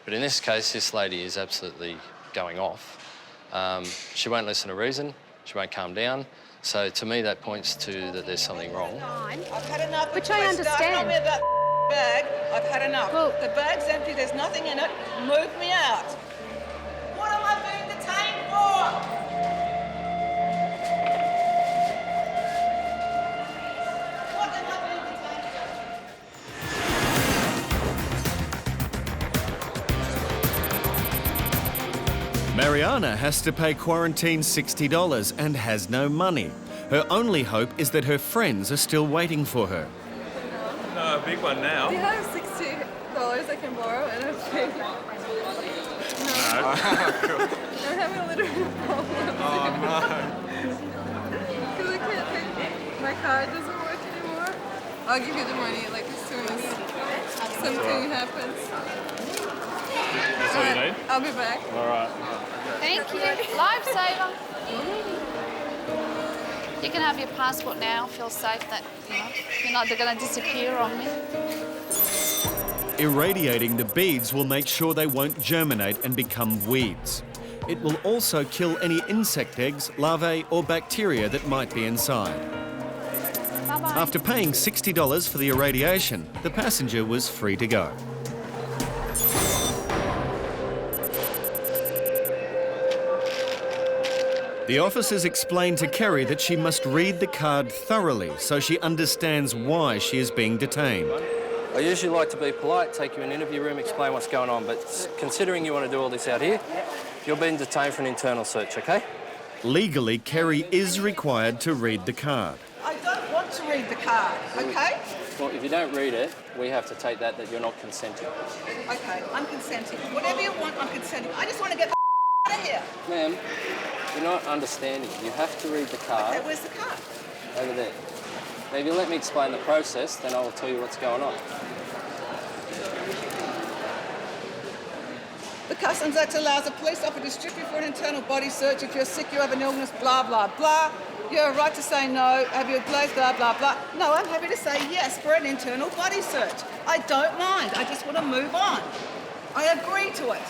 But in this case, this lady is absolutely going off. She won't listen to reason, she won't calm down. So to me, that points to that there's something wrong. I've had enough. Which I understand. Tell me about bag. I've had enough. Well, the bag's empty, there's nothing in it. Move me out. What am I being detained for? Mariana has to pay quarantine $60 and has no money. Her only hope is that her friends are still waiting for her. No, a big one now. Do you have $60 I can borrow and I'm paying? No. I'm having a little bit of problem. Oh no. Because I can't take, my card doesn't work anymore. I'll give you the money like as soon as something happens. That's all you need? I'll be back. All right. Thank you. Lifesaver. You can have your passport now. Feel safe that you're not going to disappear on me. Irradiating the beads will make sure they won't germinate and become weeds. It will also kill any insect eggs, larvae or bacteria that might be inside. Bye-bye. After paying $60 for the irradiation, the passenger was free to go. The officers explained to Kerry that she must read the card thoroughly so she understands why she is being detained. I usually like to be polite, take you in an interview room, explain what's going on, but considering you want to do all this out here, you're being detained for an internal search, okay? Legally, Kerry is required to read the card. I don't want to read the card, okay? Well, if you don't read it, we have to take that you're not consenting. Okay, I'm consenting. Whatever you want, I'm consenting. I just want to get the out of here. Ma'am, you're not understanding. You have to read the card. Okay, where's the card? Over there. Now, if you let me explain the process, then I will tell you what's going on. The Customs Act allows a police officer to strip you for an internal body search if you're sick, you have an illness, blah, blah, blah. You have a right to say no, have your clothes, blah, blah, blah. No, I'm happy to say yes for an internal body search. I don't mind. I just want to move on. I agree to it.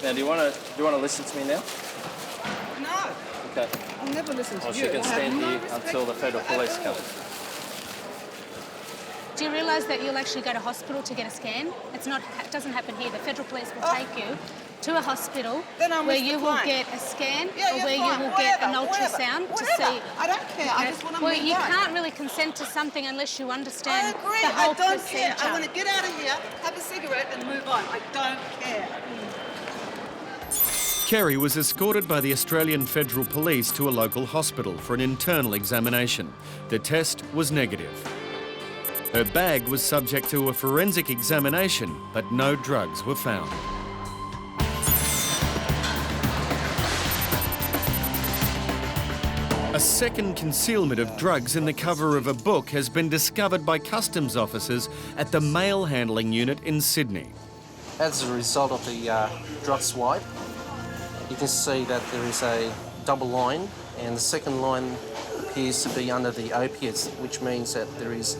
Now, do you want to listen to me now? No. Okay. I'll never listen to Well, you. she can I have stand no here respect until the federal for you police at come. all. Do you realise that you'll actually go to hospital to get a scan? It doesn't happen here. The federal police will take you to a hospital where you will get a scan or where you will get an ultrasound to see. I don't care. I just want to Well, move you on. can't really consent to something unless you understand I agree. the whole I don't procedure. care. I want to get out of here, have a cigarette and move on. I don't care. Kerry was escorted by the Australian Federal Police to a local hospital for an internal examination. The test was negative. Her bag was subject to a forensic examination, but no drugs were found. A second concealment of drugs in the cover of a book has been discovered by customs officers at the mail handling unit in Sydney. As a result of the drug swipe, you can see that there is a double line, and the second line appears to be under the opiates, which means that there is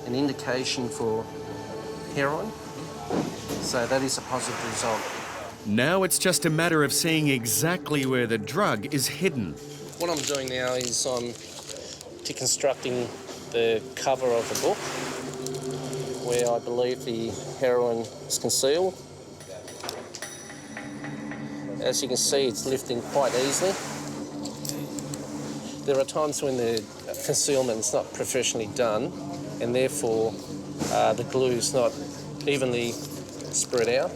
an indication for heroin. So that is a positive result. Now it's just a matter of seeing exactly where the drug is hidden. What I'm doing now is I'm deconstructing the cover of the book where I believe the heroin is concealed. As you can see, it's lifting quite easily. There are times when the concealment is not professionally done and therefore the glue is not evenly spread out.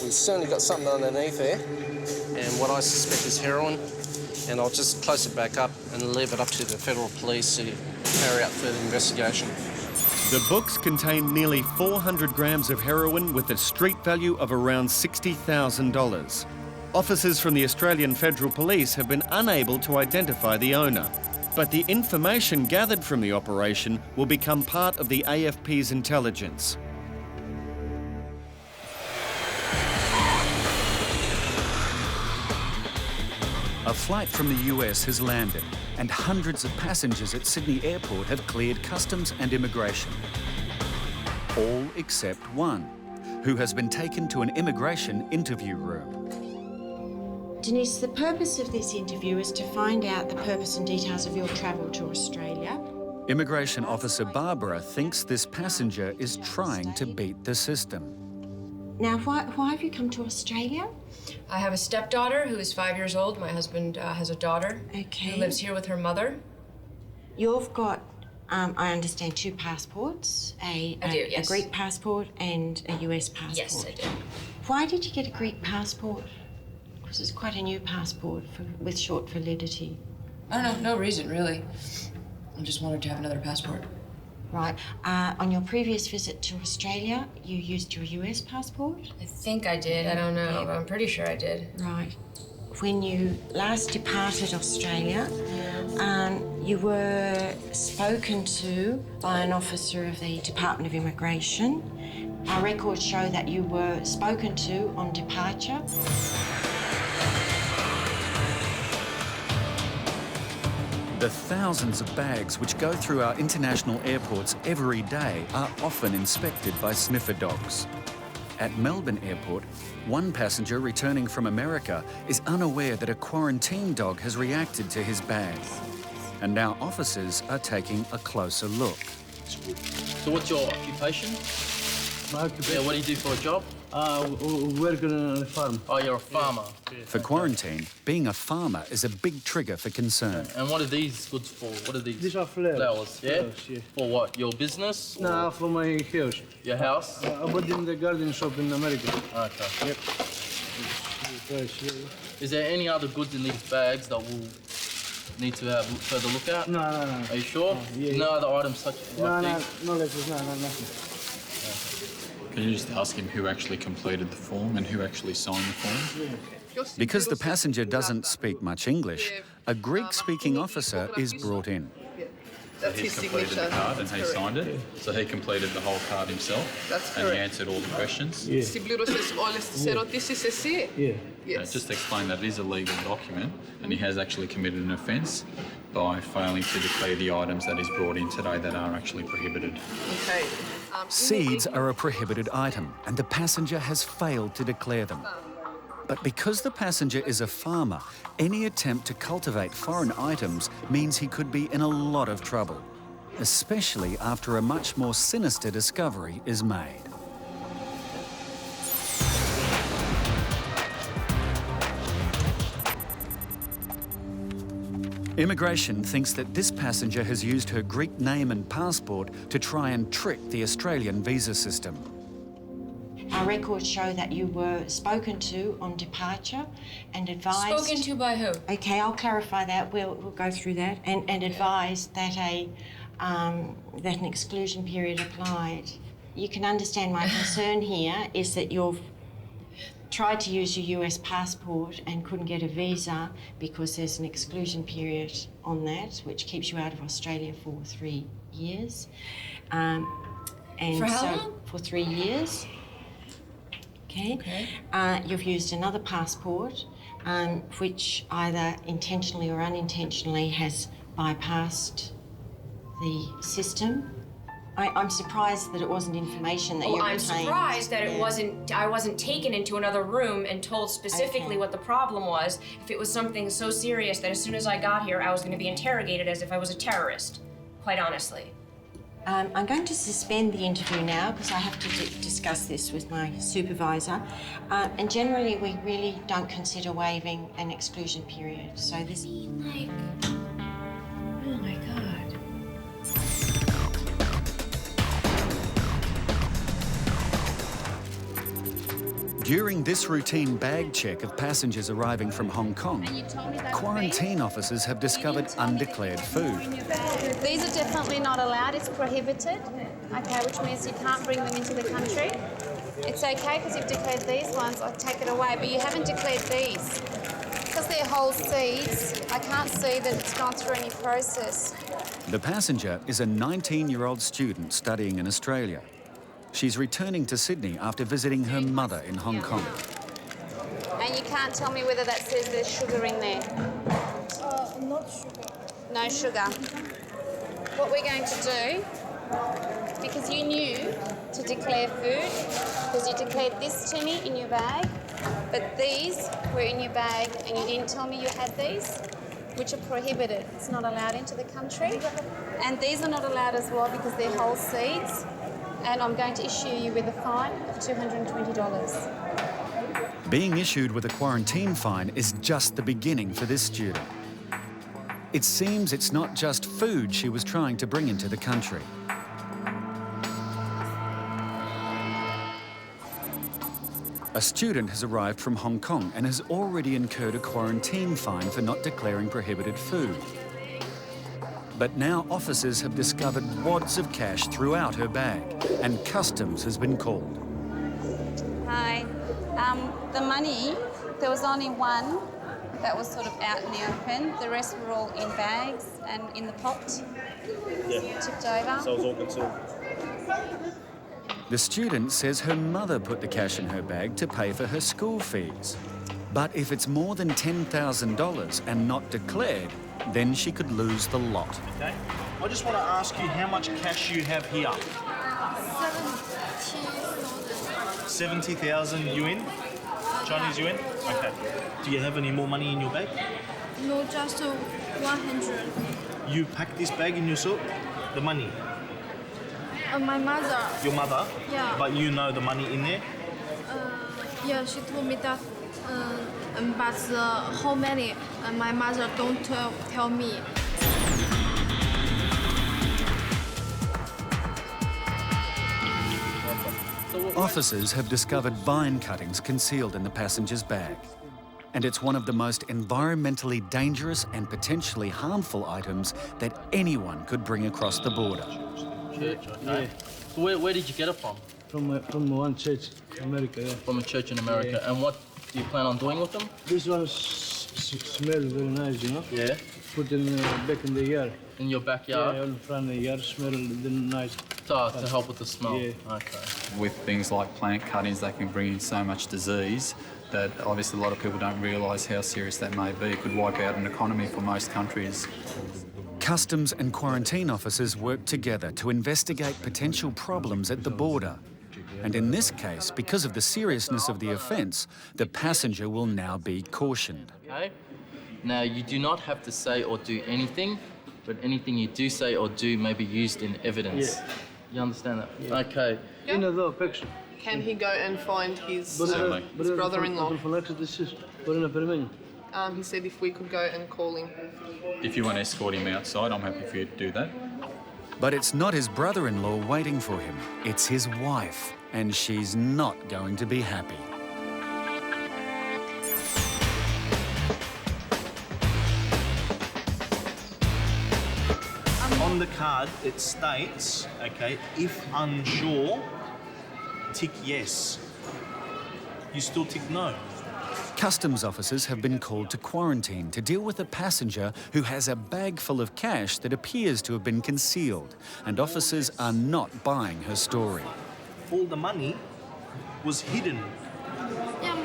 We've certainly got something underneath there, and what I suspect is heroin, and I'll just close it back up and leave it up to the federal police to carry out further investigation. The books contain nearly 400 grams of heroin with a street value of around $60,000. Officers from the Australian Federal Police have been unable to identify the owner, but the information gathered from the operation will become part of the AFP's intelligence. A flight from the US has landed, and hundreds of passengers at Sydney Airport have cleared customs and immigration. All except one, who has been taken to an immigration interview room. Denise, the purpose of this interview is to find out the purpose and details of your travel to Australia. Immigration officer Barbara thinks this passenger is trying to beat the system. Now, why have you come to Australia? I have a stepdaughter who is 5 years old. My husband has a daughter who lives here with her mother. You've got, I understand, two passports, I do, yes. A Greek passport and a US passport. Yes, I do. Why did you get a Greek passport? Because it's quite a new passport with short validity. I don't know, no reason really. I just wanted to have another passport. Right. On your previous visit to Australia, you used your US passport? I think I did. I don't know, but I'm pretty sure I did. Right. When you last departed Australia, you were spoken to by an officer of the Department of Immigration. Our records show that you were spoken to on departure. The thousands of bags which go through our international airports every day are often inspected by sniffer dogs. At Melbourne Airport, one passenger returning from America is unaware that a quarantine dog has reacted to his bag. And our officers are taking a closer look. So what's your occupation? My occupation? Yeah, what do you do for a job? Working on a farm. Oh, you're a farmer. For quarantine, being a farmer is a big trigger for concern. And what are these goods for? What are these? These are flowers. Yeah? Flowers, yeah. For what? Your business? No, for my house. Your house? I bought in the garden shop in America. Okay. Yep. Is there any other goods in these bags that we'll need to have a further look at? No. Are you sure? Yeah. No other items such as these? No letters, nothing. Can you just ask him who actually completed the form and who actually signed the form? Because the passenger doesn't speak much English, a Greek-speaking officer is brought in. So he completed the card and he signed it. So he completed the whole card himself. That's and he correct. answered all the questions. Συμπλήρωσες όλες τις ερωτήσεις εσύ. Yes. Just explain that it is a legal document and he has actually committed an offence by failing to declare the items that he's brought in today that are actually prohibited. Okay. Seeds are a prohibited item, and the passenger has failed to declare them. But because the passenger is a farmer, any attempt to cultivate foreign items means he could be in a lot of trouble, especially after a much more sinister discovery is made. Immigration thinks that this passenger has used her Greek name and passport to try and trick the Australian visa system. Our records show that you were spoken to on departure and advised... Spoken to by who? Okay, I'll clarify that. We'll go through that. And advised that that an exclusion period applied. You can understand my concern here is that you've tried to use your US passport and couldn't get a visa because there's an exclusion period on that, which keeps you out of Australia for 3 years. And for how long? For 3 years. Okay. You've used another passport, which either intentionally or unintentionally has bypassed the system. I'm surprised that it wasn't information that you I'm retained. surprised that it wasn't. I wasn't taken into another room and told specifically what the problem was. If it was something so serious that as soon as I got here, I was going to be interrogated as if I was a terrorist. Quite honestly. I'm going to suspend the interview now because I have to discuss this with my supervisor. And generally, we really don't consider waiving an exclusion period. So this. Like, oh my God. During this routine bag check of passengers arriving from Hong Kong, quarantine officers have discovered undeclared food. These are definitely not allowed. It's prohibited, okay, which means you can't bring them into the country. It's okay because you've declared these ones, I'll take it away, but you haven't declared these. Because they're whole seeds, I can't see that it's gone through any process. The passenger is a 19-year-old student studying in Australia. She's returning to Sydney after visiting her mother in Hong Kong. And you can't tell me whether that says there's sugar in there. Not sugar. No sugar. What we're going to do, because you knew to declare food, because you declared this to me in your bag, but these were in your bag and you didn't tell me you had these, which are prohibited. It's not allowed into the country. And these are not allowed as well because they're whole seeds. And I'm going to issue you with a fine of $220. Being issued with a quarantine fine is just the beginning for this student. It seems it's not just food she was trying to bring into the country. A student has arrived from Hong Kong and has already incurred a quarantine fine for not declaring prohibited food. But now officers have discovered wads of cash throughout her bag, and customs has been called. Hi. The money, there was only one that was sort of out in the open. The rest were all in bags and in the pot, tipped over. So it was all concealed. The student says her mother put the cash in her bag to pay for her school fees. But if it's more than $10,000 and not declared, then she could lose the lot. Okay. I just want to ask you how much cash you have here. 70,000 yuan? Chinese yuan? Okay. Do you have any more money in your bag? No, just 100. You packed this bag in your suit? The money? My mother. Your mother? Yeah. But you know the money in there? Yeah, she told me that. But how many? My mother don't tell me. Officers have discovered vine cuttings concealed in the passenger's bag. And it's one of the most environmentally dangerous and potentially harmful items that anyone could bring across the border. Church, okay. Yeah. So where did you get it from? From one church in America, yeah. From a church in America. Yeah. And what do you plan on doing with them? This one smells very nice, you know? Yeah. Put in back in the yard. In your backyard? Yeah, in front of the yard, smell nice. To help with the smell? Yeah. Okay. With things like plant cuttings, they can bring in so much disease that obviously a lot of people don't realise how serious that may be. It could wipe out an economy for most countries. Customs and quarantine officers work together to investigate potential problems at the border. And in this case, because of the seriousness of the offence, the passenger will now be cautioned. Okay. Now, you do not have to say or do anything, but anything you do say or do may be used in evidence. Yeah. You understand that? Yeah. Okay. In the picture. Can he go and find his brother-in-law? He said if we could go and call him. If you want to escort him outside, I'm happy for you to do that. But it's not his brother-in-law waiting for him, it's his wife, and she's not going to be happy. On the card, it states, okay, if unsure, tick yes. You still tick no. Customs officers have been called to quarantine to deal with a passenger who has a bag full of cash that appears to have been concealed, and officers are not buying her story. All the money was hidden. Yeah,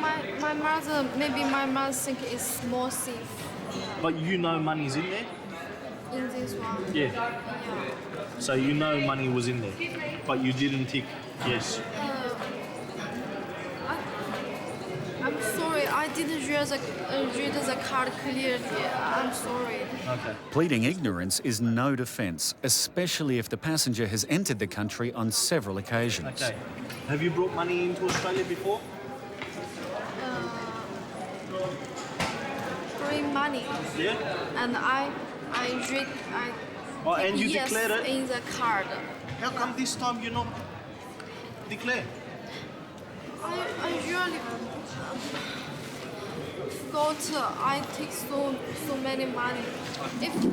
my mother, maybe my mother think it's more safe. But you know money's in there? In this one. Yeah. Yeah. So you know money was in there, but you didn't tick yes. I'm sorry, I didn't read the card clearly. I'm sorry. Okay. Pleading ignorance is no defence, especially if the passenger has entered the country on several occasions. Okay. Have you brought money into Australia before? Bring money. Yeah. And I and you yes declared it? in the card. How come this time you're not declared? I really forgot. I take so many money. If you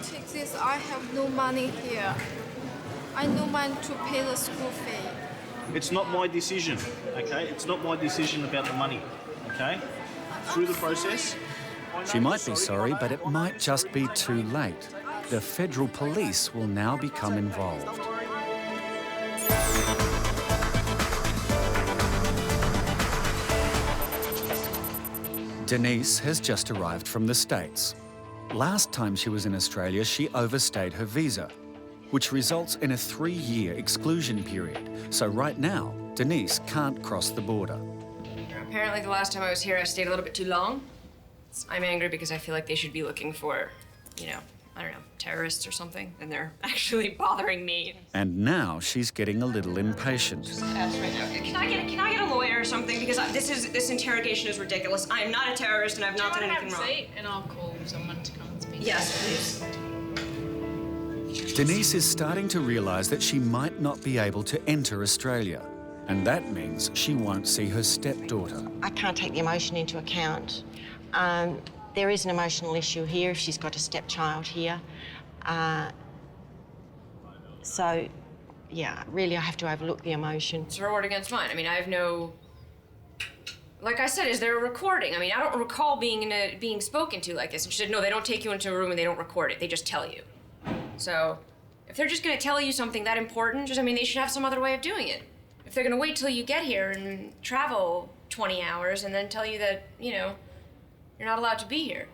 take this, I have no money here. I no money to pay the school fee. It's not my decision, okay? It's not my decision about the money, okay? Through the process. She might be sorry, but it might just be too late. The federal police will now become involved. Denise has just arrived from the States. Last time she was in Australia, she overstayed her visa, which results in a 3-year exclusion period. So right now, Denise can't cross the border. Apparently the last time I was here, I stayed a little bit too long. I'm angry because I feel like they should be looking for, I don't know, terrorists or something, and they're actually bothering me. And now she's getting a little impatient. Can I get a lawyer or something? Because this interrogation is ridiculous. I am not a terrorist, and I've not done anything wrong. And I'll call someone to come and speak. Yes, please. Denise is starting to realise that she might not be able to enter Australia, and that means she won't see her stepdaughter. I can't take the emotion into account. There is an emotional issue here if she's got a stepchild here. So, yeah, really I have to overlook the emotion. It's her word against mine. I mean, I have no... Like I said, is there a recording? I mean, I don't recall being spoken to like this. And she said, no, they don't take you into a room and they don't record it. They just tell you. So, if they're just going to tell you something that important, they should have some other way of doing it. If they're going to wait till you get here and travel 20 hours and then tell you that, you're not allowed to be here.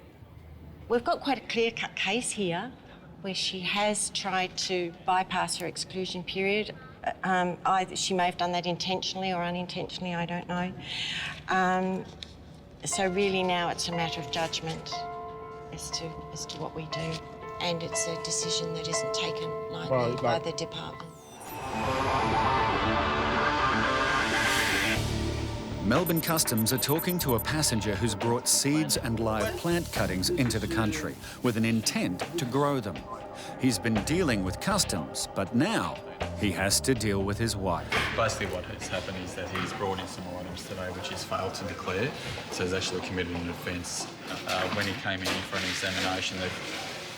We've got quite a clear-cut case here where she has tried to bypass her exclusion period. Either she may have done that intentionally or unintentionally, I don't know. So really now it's a matter of judgment as to what we do. And it's a decision that isn't taken lightly by the department. Melbourne Customs are talking to a passenger who's brought seeds and live plant cuttings into the country with an intent to grow them. He's been dealing with customs, but now he has to deal with his wife. Basically what has happened is that he's brought in some items today which he's failed to declare, so he's actually committed an offence. When he came in for an examination, they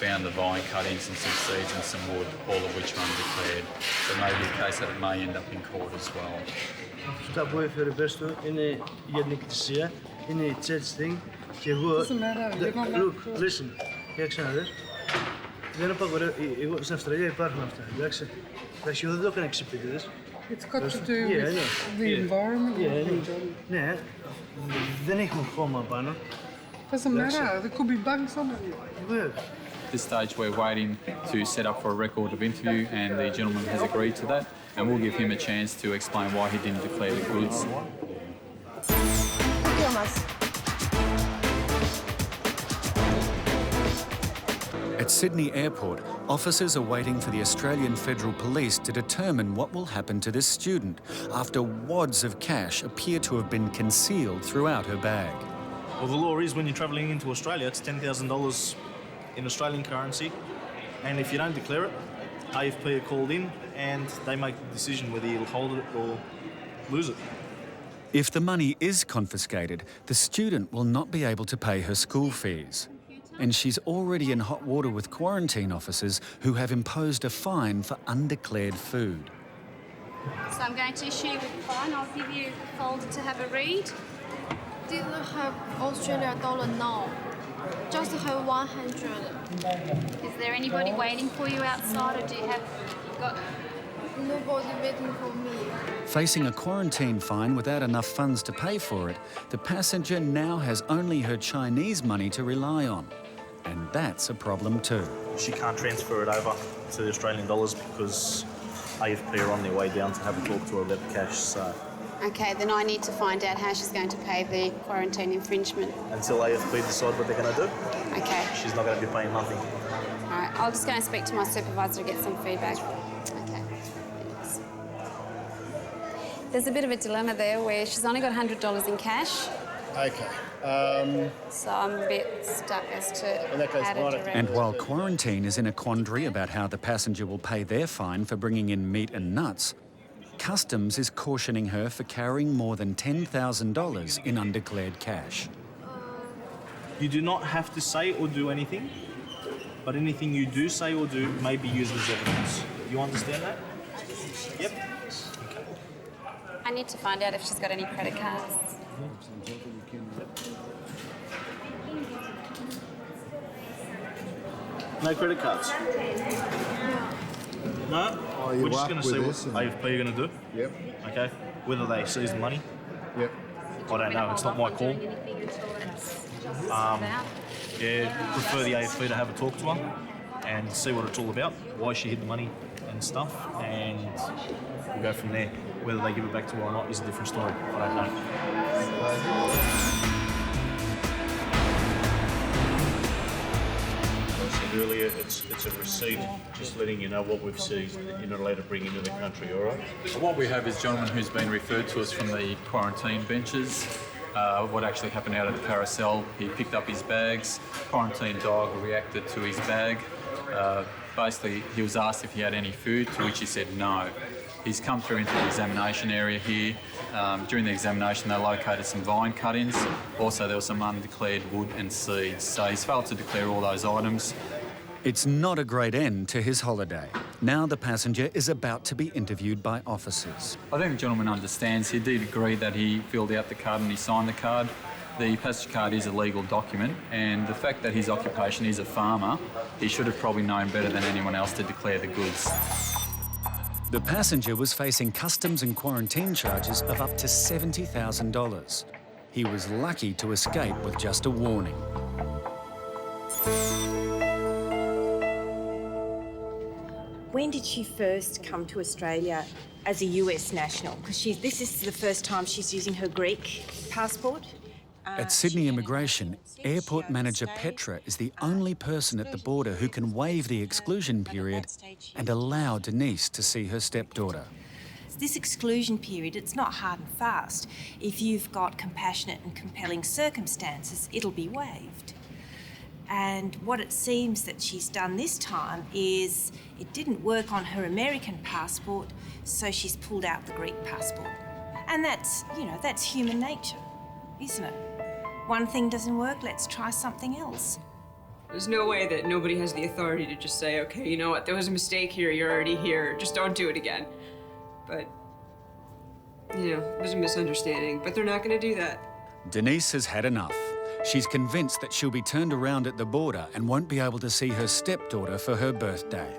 found the vine cuttings and some seeds and some wood, all of which are undeclared. So it may be a case that it may end up in court as well. Αυτά που έφερε πες του είναι για την εκκλησία, είναι η church thing και εγώ... Look, listen, κοίταξε να δεις. Δεν απαγορεύω, εγώ στην Αυστραλία υπάρχουν αυτά, εντάξει. Εντάξει, εγώ δεν το έκανα εξυπηρετητές. It's got to do with the environment. Ναι, δεν έχουμε χώμα πάνω. Doesn't matter, there could be bugs on it. At this stage we're waiting to set up for a record of interview and the gentleman has agreed to that and we'll give him a chance to explain why he didn't declare the goods. At Sydney Airport, officers are waiting for the Australian Federal Police to determine what will happen to this student after wads of cash appear to have been concealed throughout her bag. Well, the law is when you're travelling into Australia, it's $10,000 in Australian currency, and if you don't declare it, AFP are called in and they make the decision whether you'll hold it or lose it. If the money is confiscated, the student will not be able to pay her school fees. And she's already in hot water with quarantine officers who have imposed a fine for undeclared food. So I'm going to issue you with a fine. I'll give you a folder to have a read. Didn't have Australian dollar now. Just have 100. Is there anybody waiting for you outside, or do you have got... Nobody waiting for me. Facing a quarantine fine without enough funds to pay for it, the passenger now has only her Chinese money to rely on. And that's a problem too. she can't transfer it over to the Australian dollars because AFP are on their way down to have a talk to her about the cash. So Okay, then I need to find out how she's going to pay the quarantine infringement. until AFP decide what they're going to do, Okay. she's not going to be paying nothing. All right, I'll just go and speak to my supervisor to get some feedback. Okay. Thanks. There's a bit of a dilemma there where she's only got $100 in cash. Okay. So I'm a bit stuck as to how to direct. And while quarantine is in a quandary about how the passenger will pay their fine for bringing in meat and nuts, Customs is cautioning her for carrying more than $10,000 in undeclared cash. You do not have to say or do anything, but anything you do say or do may be used as evidence. You understand that? Yep. I need to find out if she's got any credit cards. No credit cards? No? you We're just work going to see with what us and- AFP are going to do. Yep. Okay? Whether they seize the money. Yep. I don't know. It's not my call. Yeah, prefer the AFP to have a talk to her and see what it's all about, why she hid the money and stuff, and we'll go from there. Whether they give it back to her or not is a different story. I don't know. Earlier, it's a receipt just letting you know what we've seized that you're not allowed to bring into the country, all right? What we have is a gentleman who's been referred to us from the quarantine benches. What actually happened out at the carousel, he picked up his bags, quarantine dog reacted to his bag. Basically, he was asked if he had any food, to which he said no. He's come through into the examination area here. During the examination, they located some vine cuttings. Also, there was some undeclared wood and seeds. So he's failed to declare all those items. It's not a great end to his holiday. Now the passenger is about to be interviewed by officers. I think the gentleman understands. He did agree that he filled out the card and he signed the card. The passenger card is a legal document, and the fact that his occupation is a farmer, he should have probably known better than anyone else to declare the goods. The passenger was facing customs and quarantine charges of up to $70,000. He was lucky to escape with just a warning. When did she first come to Australia as a US national? Because this is the first time she's using her Greek passport. At Sydney Immigration, airport manager Petra is the only person at the border who can waive the exclusion period and allow Denise to see her stepdaughter. This exclusion period, it's not hard and fast. If you've got compassionate and compelling circumstances, it'll be waived. And what it seems that she's done this time is it didn't work on her American passport, so she's pulled out the Greek passport. And that's, that's human nature, isn't it? One thing doesn't work, let's try something else. There's no way that nobody has the authority to just say, okay, you know what, there was a mistake here, you're already here, just don't do it again. But, there's a misunderstanding, but they're not gonna do that. Denise has had enough. She's convinced that she'll be turned around at the border and won't be able to see her stepdaughter for her birthday.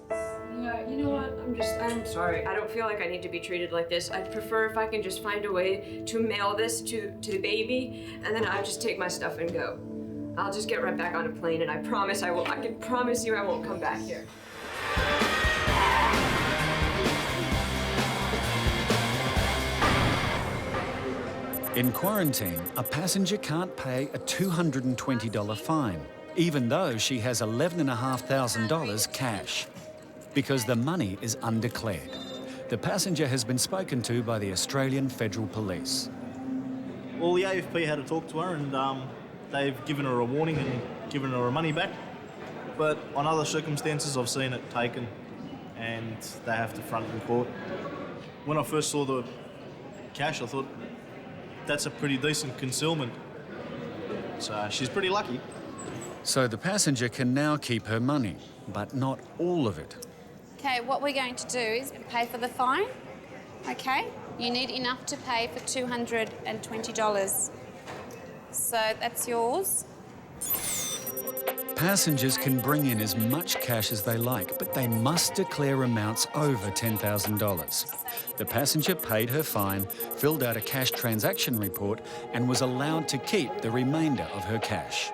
Yeah, you know what? I'm sorry. I don't feel like I need to be treated like this. I'd prefer if I can just find a way to mail this to the baby, and then I'll just take my stuff and go. I'll just get right back on a plane, and I can promise you I won't come back here. In quarantine, a passenger can't pay a $220 fine, even though she has $11,500 cash, because the money is undeclared. The passenger has been spoken to by the Australian Federal Police. Well, the AFP had a talk to her and they've given her a warning and given her her money back. But on other circumstances, I've seen it taken and they have to front in court. When I first saw the cash, I thought, that's a pretty decent concealment. So she's pretty lucky. So the passenger can now keep her money, but not all of it. Okay, what we're going to do is pay for the fine. Okay, you need enough to pay for $220. So that's yours. Passengers can bring in as much cash as they like, but they must declare amounts over $10,000. The passenger paid her fine, filled out a cash transaction report, and was allowed to keep the remainder of her cash.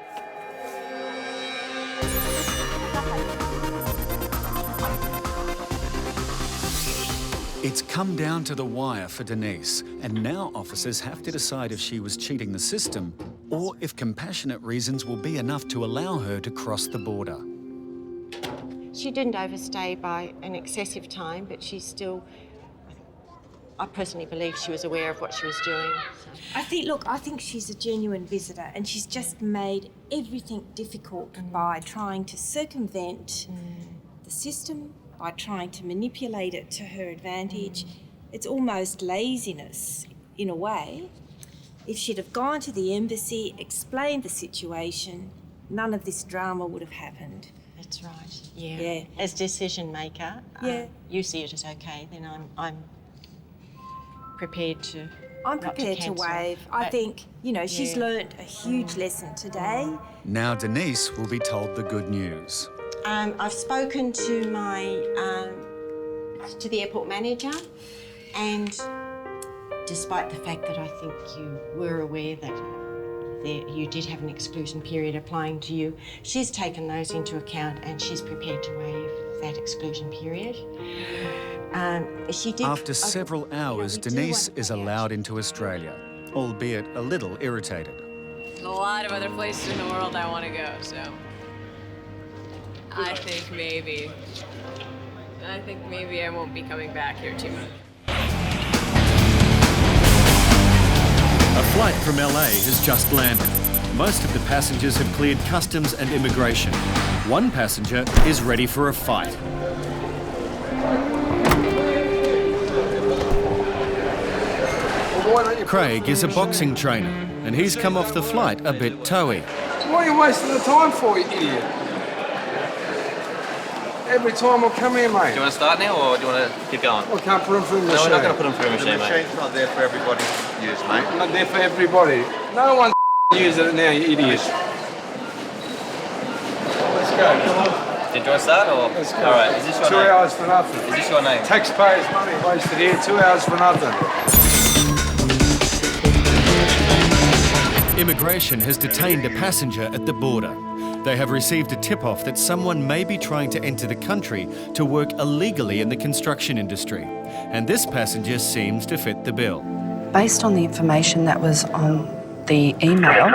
It's come down to the wire for Denise, and now officers have to decide if she was cheating the system or if compassionate reasons will be enough to allow her to cross the border. She didn't overstay by an excessive time, but she's still, I personally believe she was aware of what she was doing. I think she's a genuine visitor, and she's just made everything difficult by trying to circumvent the system, by trying to manipulate it to her advantage. It's almost laziness, in a way. If she'd have gone to the embassy, explained the situation, none of this drama would have happened. That's right, yeah. As decision maker, you see it as okay, then I'm prepared to waive. I think, she's learnt a huge lesson today. Now Denise will be told the good news. I've spoken to to the airport manager, and despite the fact that I think you were aware that you did have an exclusion period applying to you, she's taken those into account and she's prepared to waive that exclusion period. After several hours, Denise is allowed into Australia, albeit a little irritated. There's a lot of other places in the world I want to go, so I think maybe I won't be coming back here too much. A flight from LA has just landed. Most of the passengers have cleared customs and immigration. One passenger is ready for a fight. Craig is a boxing trainer, and he's come off the flight a bit toey. What are you wasting the time for, you idiot? Every time I come here, mate. Do you want to start now, or do you want to keep going? I can't put them through the machine. No, we're not going to put them through a machine, The mate. machine's not there for everybody to use, mate. Not there for everybody. No one uses it now, you idiot. Let's go. Did you want to start, or? Let's go. All right, is this your 2 name? hours for nothing. Is this your name? Taxpayers' money wasted here, 2 hours for nothing. Immigration has detained a passenger at the border. They have received a tip-off that someone may be trying to enter the country to work illegally in the construction industry. And this passenger seems to fit the bill. Based on the information that was on the email,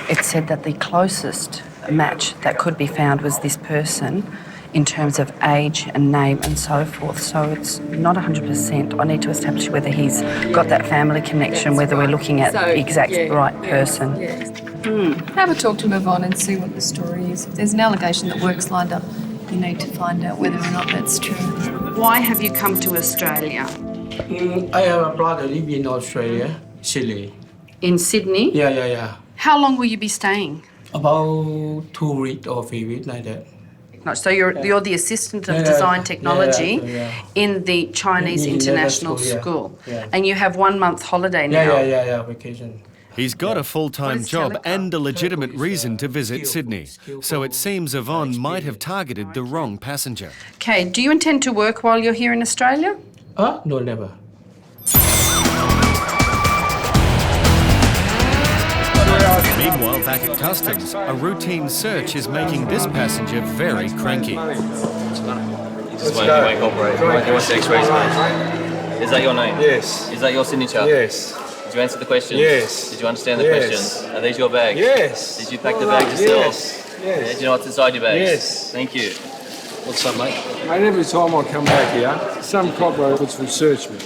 it said that the closest match that could be found was this person in terms of age and name and so forth. So it's not 100%. I need to establish whether he's got that family connection, whether we're looking at the exact right person. Have a talk to move on and see what the story is. If there's an allegation that work's lined up, you need to find out whether or not that's true. Why have you come to Australia? I have a brother living in Australia, Sydney. In Sydney? Yeah. How long will you be staying? About 2 weeks or 3 weeks, like that. No, so you're the assistant of design technology in the Chinese International School. And you have 1 month holiday now. Yeah, vacation. He's got a full-time job and a legitimate reason to visit Sydney. So it seems Yvonne might have targeted the wrong passenger. Okay, do you intend to work while you're here in Australia? No, never. Meanwhile, back at customs, a routine search is making this passenger very cranky. This is why you won't cooperate. You want to X-rays, mate. Is that your name? Yes. Is that your signature? Yes. Did you answer the questions? Yes. Did you understand the Yes. questions? Are these your bags? Yes. Did you pack the bags yourself? Yes. Yeah, do you know what's inside your bags? Yes. Thank you. What's up, mate? Mate, every time I come back here, some copper puts will search me.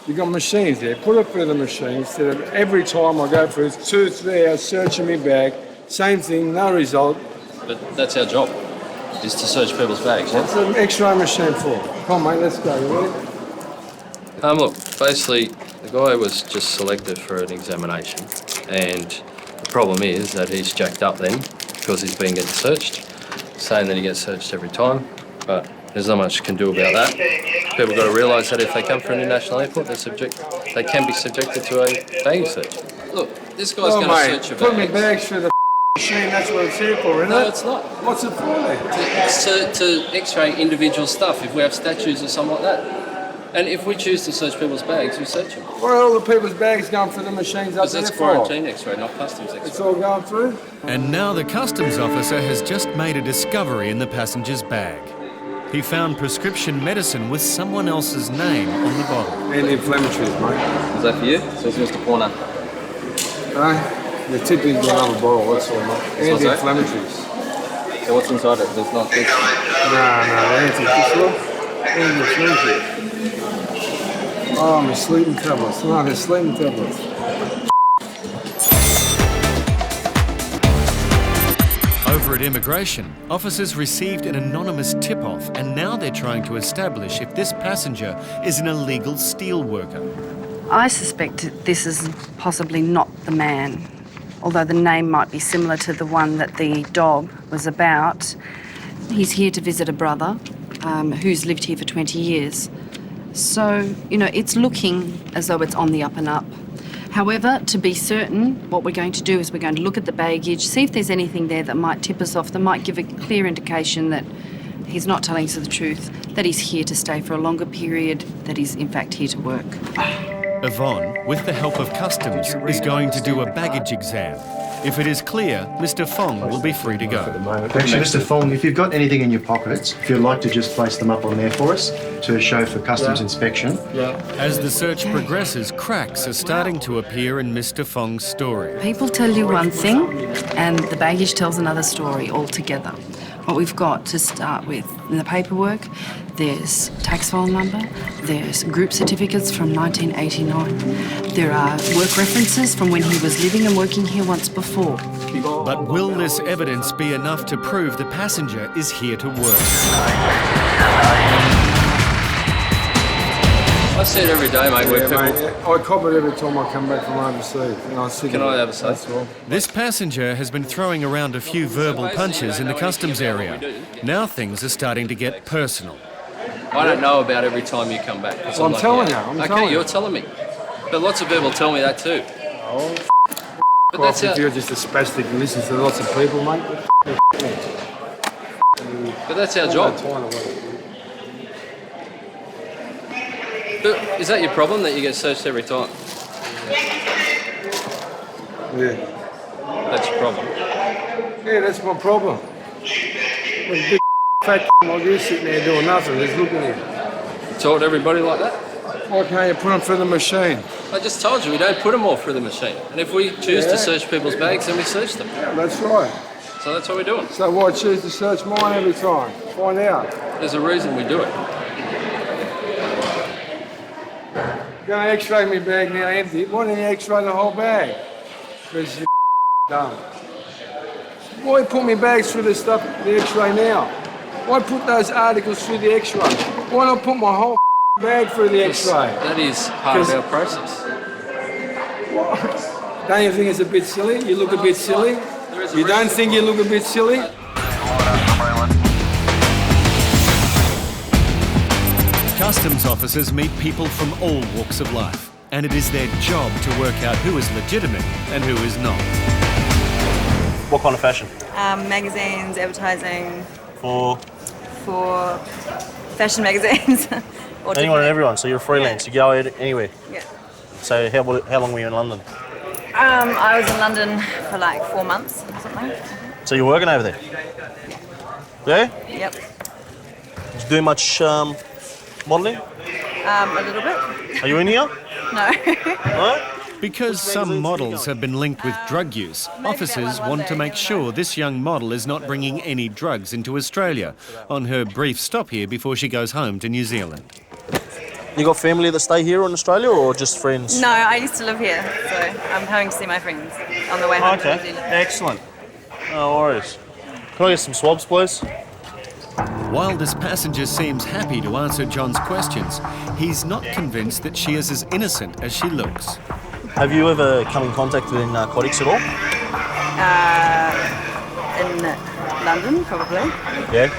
You've got machines there. Put it through the machine instead of every time I go through 2 3 hours searching me bag. Same thing, no result. But that's our job, is to search people's bags. What's an X-ray machine for? Come on, mate, let's go. You ready? Look, basically, the guy was just selected for an examination, and the problem is that he's jacked up then because he's been getting searched, saying that he gets searched every time, but there's not much you can do about that. People got to realise that if they come from an international airport, they can be subjected to a baggage search. Look, this guy's going to search your bags. Put me bags through the machine, that's what it's here for, isn't it? No, it's not. What's it for then? It's to X-ray individual stuff, if we have statues or something like that. And if we choose to search people's bags, we search them. What are all the people's bags going through the machines up Because there that's for? quarantine X-ray, not customs X-ray. It's all going through? And now the customs officer has just made a discovery in the passenger's bag. He found prescription medicine with someone else's name on the bottle. Anti-inflammatories, mate. Is that for you? Says Mr. Porner. The tip is another bottle, that's all, mate. Anti-inflammatories. So what's inside it? There's not this? No, anti-inflammatories. Oh, my sleeping tablets. No, they're sleeping tablets. Over at immigration, officers received an anonymous tip-off and now they're trying to establish if this passenger is an illegal steel worker. I suspect this is possibly not the man, although the name might be similar to the one that the dog was about. He's here to visit a brother who's lived here for 20 years. So, you know, it's looking as though it's on the up and up. However, to be certain, what we're going to do is we're going to look at the baggage, see if there's anything there that might tip us off, that might give a clear indication that he's not telling us the truth, that he's here to stay for a longer period, that he's in fact here to work. Yvonne, with the help of customs, is going to do a baggage exam. If it is clear, Mr. Fong will be free to go. Actually, Mr. Fong, if you've got anything in your pockets, if you'd like to just place them up on there for us to show for customs inspection. As the search progresses, cracks are starting to appear in Mr. Fong's story. People tell you one thing and the baggage tells another story altogether. What we've got to start with in the paperwork, there's tax file number, there's group certificates from 1989, there are work references from when he was living and working here once before. But will this evidence be enough to prove the passenger is here to work? I see it every day, mate. I cop it every time I come back from overseas. Can I have a say? This passenger has been throwing around a few verbal punches in the customs area. Now things are starting to get personal. I don't know about every time you come back. Well, I'm telling you. Okay, you're telling me. But lots of people tell me that too. Oh, but that's if you're just a spastic and listen to lots of people, mate. But that's our job. But is that your problem, that you get searched every time? Yeah. That's your problem? Yeah, that's my problem. When a big fat like you sitting there doing nothing, just looking at you. Told everybody like that? Why can't you put them through the machine? I just told you, we don't put them all through the machine. And if we choose to search people's bags, then we search them. Yeah, that's right. So that's what we're doing. So why choose to search mine every time? Find out. There's a reason we do it. You're going to x-ray my bag now empty. Why don't you x-ray the whole bag? Because you're dumb. Why put my bags through the stuff, the x-ray now? Why put those articles through the x-ray? Why not put my whole bag through the x-ray? That is part of our process. What? Don't you think it's a bit silly? You look a bit silly? You don't think you look a bit silly? Customs officers meet people from all walks of life, and it is their job to work out who is legitimate and who is not. What kind of fashion? Magazines, advertising. For Fashion magazines. anyone and everyone, so you're a freelance, you go anywhere? Yeah. So how long were you in London? I was in London for like 4 months or something. So you're working over there? Yeah? Yep. Did you do much modelling? A little bit. Are you in here? No. No? Because some models have been linked with drug use, officers want to make sure this young model is not bringing any drugs into Australia on her brief stop here before she goes home to New Zealand. You got family that stay here in Australia or just friends? No, I used to live here, so I'm coming to see my friends on the way home to New Zealand. Excellent. No worries. Can I get some swabs, please? While this passenger seems happy to answer John's questions, he's not convinced that she is as innocent as she looks. Have you ever come in contact with narcotics at all? In London, probably. Yeah.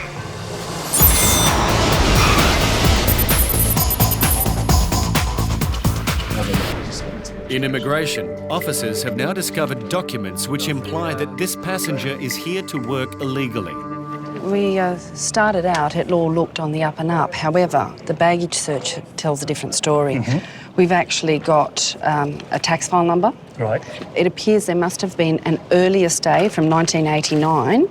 In immigration, officers have now discovered documents which imply that this passenger is here to work illegally. we started out, it all looked on the up and up. However, the baggage search tells a different story. We've actually got a tax file number. Right. It appears there must have been an earlier stay from 1989.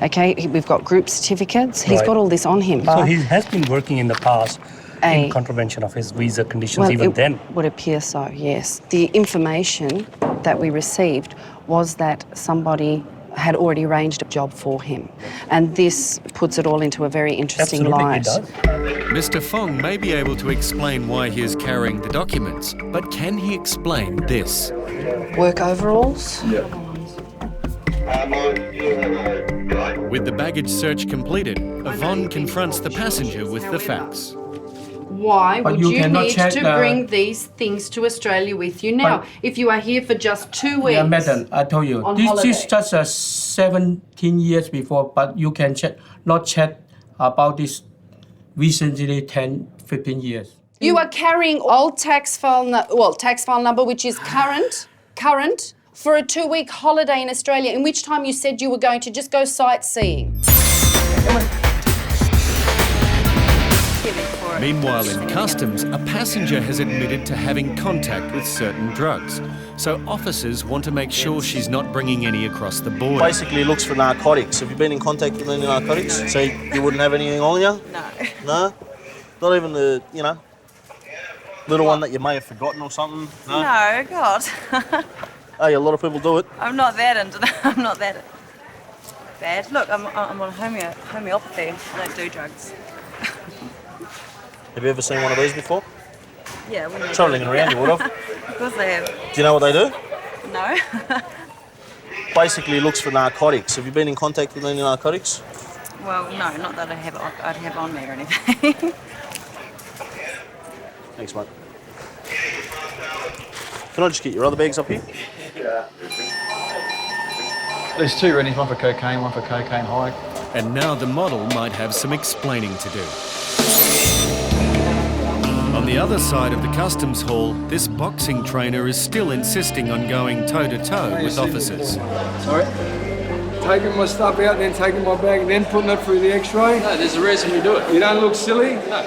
Okay, we've got group certificates. He's got all this on him. So he has been working in the past in contravention of his visa conditions then? Would appear so, yes. The information that we received was that somebody had already arranged a job for him. And this puts it all into a very interesting light. Mr. Fong may be able to explain why he is carrying the documents, but can he explain this? Work overalls? Yeah. With the baggage search completed, Yvonne confronts the passenger with the facts. Why would you need to the- bring these things to Australia with you now, if you are here for just 2 weeks? Yeah, madam, I told you. on This holiday? is just 17 years before, but you can not chat about this recently 10, 15 years. You are carrying old tax file number, which is current, for a 2-week holiday in Australia, in which time you said you were going to just go sightseeing. Meanwhile, in customs, a passenger has admitted to having contact with certain drugs. So officers want to make sure she's not bringing any across the border. Basically looks for narcotics. Have you been in contact with any narcotics? So you wouldn't have anything on you? No. No? Not even the, little one that you may have forgotten or something? No, God. Hey, a lot of people do it. I'm not that I'm not that bad. Look, I'm on homeopathy. I don't do drugs. Have you ever seen one of these before? Yeah, when they Travelling do. around, you would have. Of course they have. Do you know what they do? No. Basically looks for narcotics. Have you been in contact with any narcotics? Well, no, not that I'd have on me or anything. Thanks, mate. Can I just get your other bags up here? Yeah. There's 2 readies, one for cocaine, one for cocaine high. And now the model might have some explaining to do. On the other side of the customs hall, this boxing trainer is still insisting on going toe-to-toe with officers. Sorry? Taking my stuff out, then taking my bag, and then putting it through the X-ray? No, there's a reason we do it. You don't look silly? No.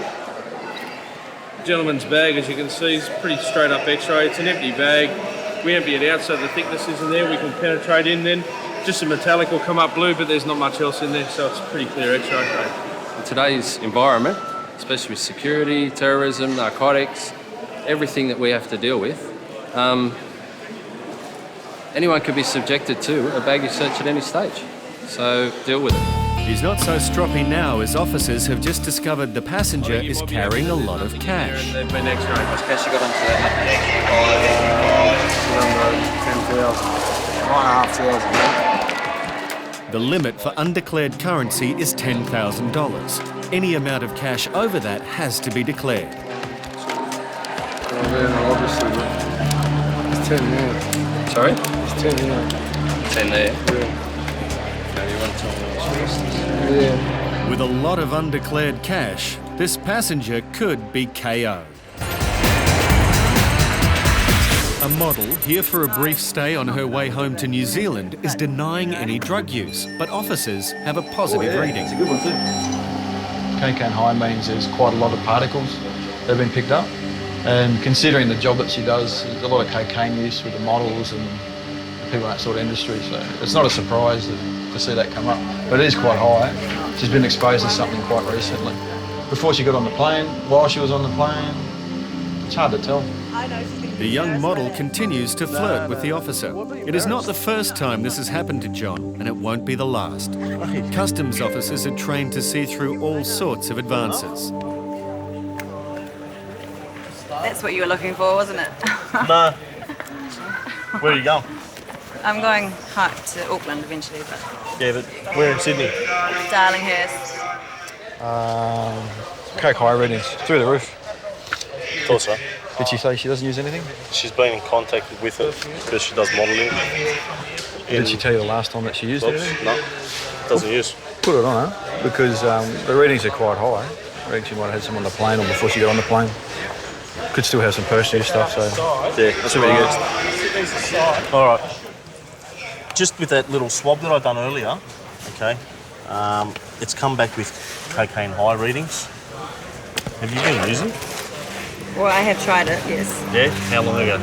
Gentleman's bag, as you can see, is pretty straight up X-ray. It's an empty bag. We empty it out so the thickness isn't there. We can penetrate in then. Just a metallic will come up blue, but there's not much else in there, so it's pretty clear X-ray. In today's environment, especially with security, terrorism, narcotics, everything that we have to deal with, anyone could be subjected to a baggage search at any stage. So deal with it. He's not so stroppy now, as officers have just discovered the passenger is carrying a lot of cash. They've been X-rayed. What's cash you got onto that? 10,000. The limit for undeclared currency is $10,000. Any amount of cash over that has to be declared. Well, then obviously, it's 10 now. Sorry? It's 10 now. 10 there? Yeah. You want to tell me what's Yeah. With a lot of undeclared cash, this passenger could be KO. A model, here for a brief stay on her way home to New Zealand, is denying any drug use, but officers have a positive reading. It's a good one too. Cocaine high means there's quite a lot of particles that have been picked up, and considering the job that she does, there's a lot of cocaine use with the models and the people in that sort of industry, so it's not a surprise to see that come up, but it is quite high. She's been exposed to something quite recently. Before she got on the plane, while she was on the plane, it's hard to tell. The young model continues to flirt with the officer. It is not the first time this has happened to John, and it won't be the last. Customs officers are trained to see through all sorts of advances. That's what you were looking for, wasn't it? No. Where are you going? I'm going to Auckland eventually, but Yeah, but we're in Sydney. Darlinghurst. Coke high readings, through the roof. Thought so. Did she say she doesn't use anything? She's been in contact with it because she does modelling. Did she tell you the last time that she used it? No, doesn't use. Put it on her, because the readings are quite high. I reckon she might have had some on the plane or before she got on the plane. Could still have some personal use stuff, so Yeah, that's pretty good. All right. Just with that little swab that I done earlier, okay, It's come back with cocaine high readings. Have you been using? Well, I have tried it, yes. Yeah? How long ago? In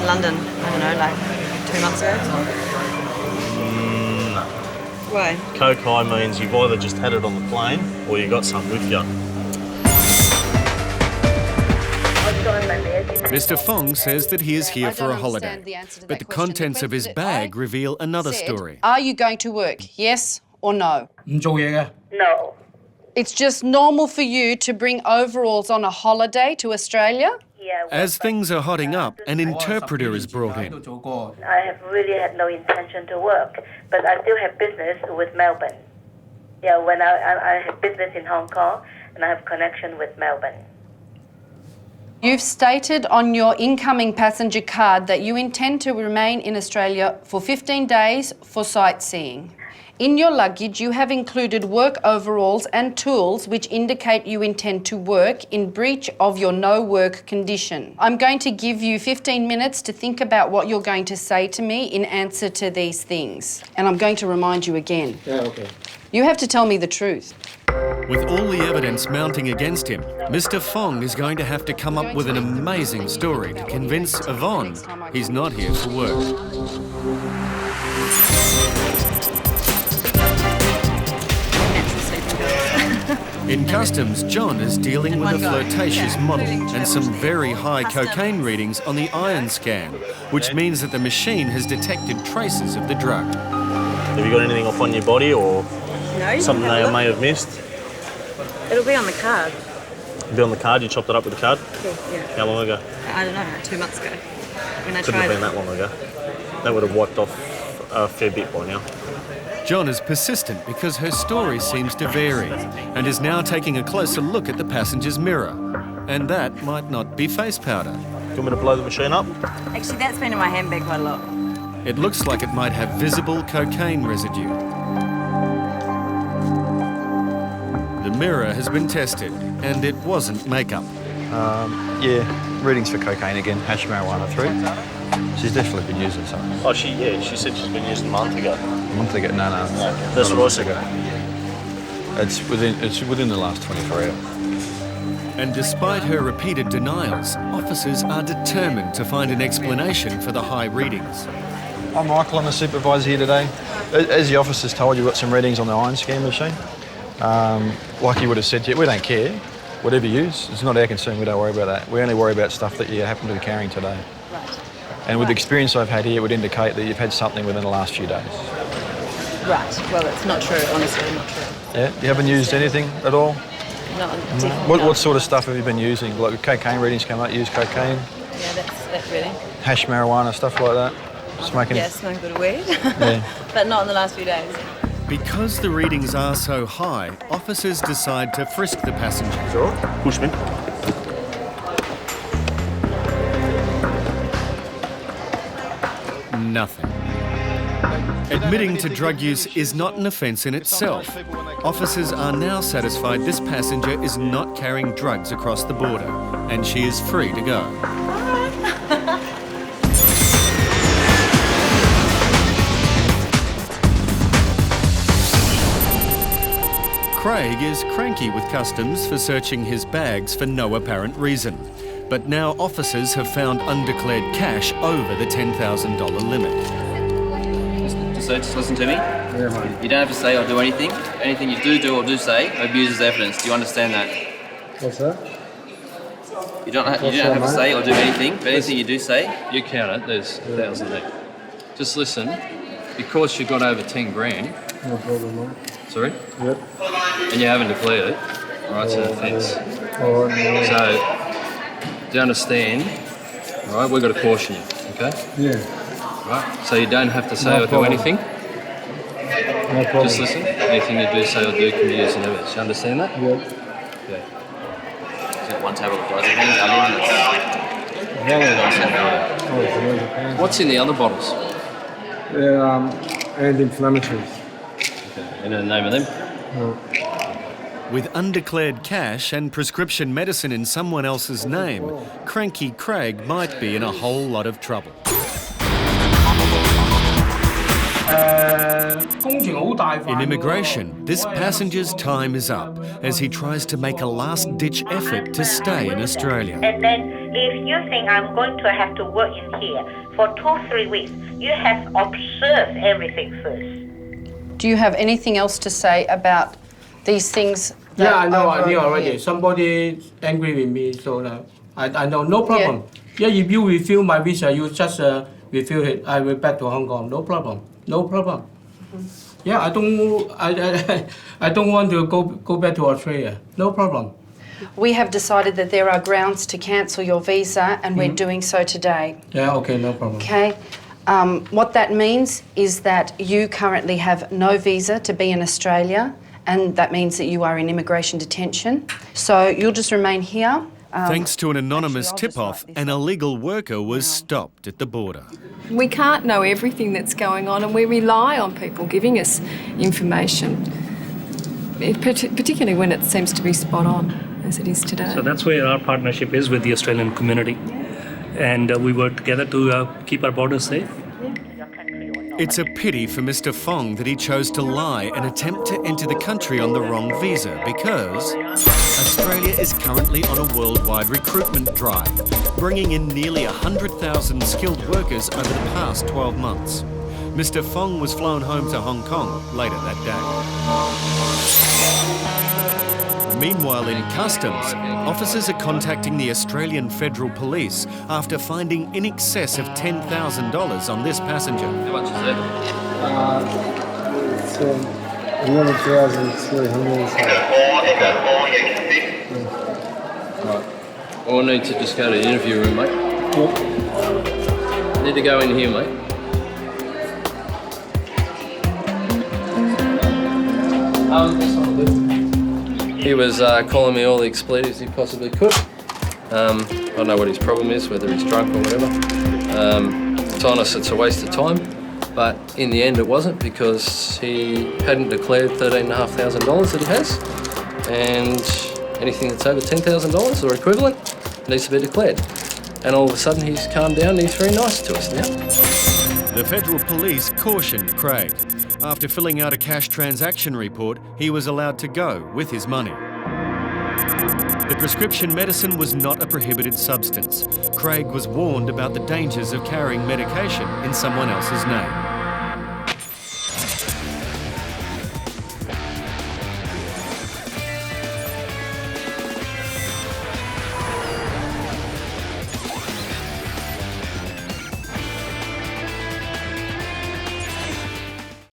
London, I don't know, like 2 months ago. No. Why? Coke high means you've either just had it on the plane or you got some with you. Mr. Fong says that he is here for a holiday, but the contents of his bag reveal another story. Are you going to work? Yes or no? 唔做嘢嘅。 No. It's just normal for you to bring overalls on a holiday to Australia? As things are hotting up, an interpreter is brought in. I have really had no intention to work, but I still have business with Melbourne. Yeah, when I have business in Hong Kong and I have connection with Melbourne. You've stated on your incoming passenger card that you intend to remain in Australia for 15 days for sightseeing. In your luggage, you have included work overalls and tools which indicate you intend to work in breach of your no-work condition. I'm going to give you 15 minutes to think about what you're going to say to me in answer to these things. And I'm going to remind you again. Yeah, okay. You have to tell me the truth. With all the evidence mounting against him, Mr. Fong is going to have to come up with an amazing story to convince Yvonne he's not here for work. In customs, John is dealing with a flirtatious model and some very high cocaine readings on the iron scan, which means that the machine has detected traces of the drug. Have you got anything off on your body or No, something they may have missed? It'll be on the card. Be on the card, you chopped it up with the card? Yeah. How long ago? I don't know, like 2 months ago. When I Couldn't have tried been it. that long ago. That would have wiped off a fair bit by now. John is persistent because her story seems to vary and is now taking a closer look at the passenger's mirror. And that might not be face powder. Do you want me to blow the machine up? Actually, that's been in my handbag quite a lot. It looks like it might have visible cocaine residue. The mirror has been tested and it wasn't makeup. Yeah, readings for cocaine again, hash marijuana 3. She's definitely been using some. Oh, she said she's been using a month ago. A month ago? No. That's not what I a said. month ago. It's within the last 24 hours. And despite her repeated denials, officers are determined to find an explanation for the high readings. I'm Michael, I'm the supervisor here today. As the officers told you, got some readings on the iron scan machine. Like he would have said to you, we don't care. Whatever you use, it's not our concern, we don't worry about that. We only worry about stuff that you happen to be carrying today. Right. And with the experience I've had here, it would indicate that you've had something within the last few days. Right. Well, it's not true, honestly, not true. Yeah? You haven't used anything at all? No, definitely not. What sort of stuff have you been using? Like cocaine readings come out, use cocaine? Yeah, that's that really. Hash marijuana, stuff like that? Smoking? Yeah, smoking a bit of weed. Yeah. But not in the last few days. Because the readings are so high, officers decide to frisk the passenger. Bushman. Nothing. Admitting to drug use is not an offence in itself. Officers are now satisfied this passenger is not carrying drugs across the border, and she is free to go. Craig is cranky with customs for searching his bags for no apparent reason. But now officers have found undeclared cash over the $10,000 limit. So just listen to me. You don't have to say or do anything. Anything you do or do say abuses evidence. Do you understand that? What's that? You don't have to say or do anything, but anything you do say, you count it. There's 1,000 there. Just listen. Because you got over 10 grand. No problem, mate. Sorry? Yep. And you haven't declared it. All right, it's an offence. All right. So, do you understand? All right, we've got to caution you, okay? Yeah. Right. So you don't have to say No or problem. do anything. No problem. Just listen. Anything you do, say or do can be used in evidence. You understand that? Yep. Okay. Is it one table of closing? What's in the other bottles? They're anti-inflammatories. You know the name of them? No. With undeclared cash and prescription medicine in someone else's name, cranky Craig might be in a whole lot of trouble. In immigration, this passenger's time is up as he tries to make a last-ditch effort to stay in Australia. And then if you think I'm going to have to work in here for 2-3 weeks, you have observed everything first. Do you have anything else to say about these things? Yeah, I know already. Somebody angry with me, so I know, no problem. Yeah, if you refill my visa, you just refill it. I will back to Hong Kong. No problem. No problem. Yeah, I don't want to go back to Australia. No problem. We have decided that there are grounds to cancel your visa, and we're doing so today. Yeah, okay, no problem. Okay. What that means is that you currently have no visa to be in Australia, and that means that you are in immigration detention. So you'll just remain here. Thanks to an anonymous tip-off, an illegal worker was stopped at the border. We can't know everything that's going on, and we rely on people giving us information, particularly when it seems to be spot on, as it is today. So that's where our partnership is with the Australian community. And we work together to keep our borders safe. It's a pity for Mr. Fong that he chose to lie and attempt to enter the country on the wrong visa because Australia is currently on a worldwide recruitment drive, bringing in nearly 100,000 skilled workers over the past 12 months. Mr. Fong was flown home to Hong Kong later that day. Meanwhile, in customs, officers are contacting the Australian Federal Police after finding in excess of $10,000 on this passenger. How much is it? It's 11,300. Right. I'll need to just go to the interview room, mate. Need to go in here, mate. He was calling me all the expletives he possibly could. I don't know what his problem is, whether he's drunk or whatever. To honest, it's a waste of time, but in the end it wasn't because he hadn't declared $13,500 that he has, and anything that's over $10,000 or equivalent needs to be declared. And all of a sudden he's calmed down and he's very nice to us now. The Federal Police cautioned Craig. After filling out a cash transaction report, he was allowed to go with his money. The prescription medicine was not a prohibited substance. Craig was warned about the dangers of carrying medication in someone else's name.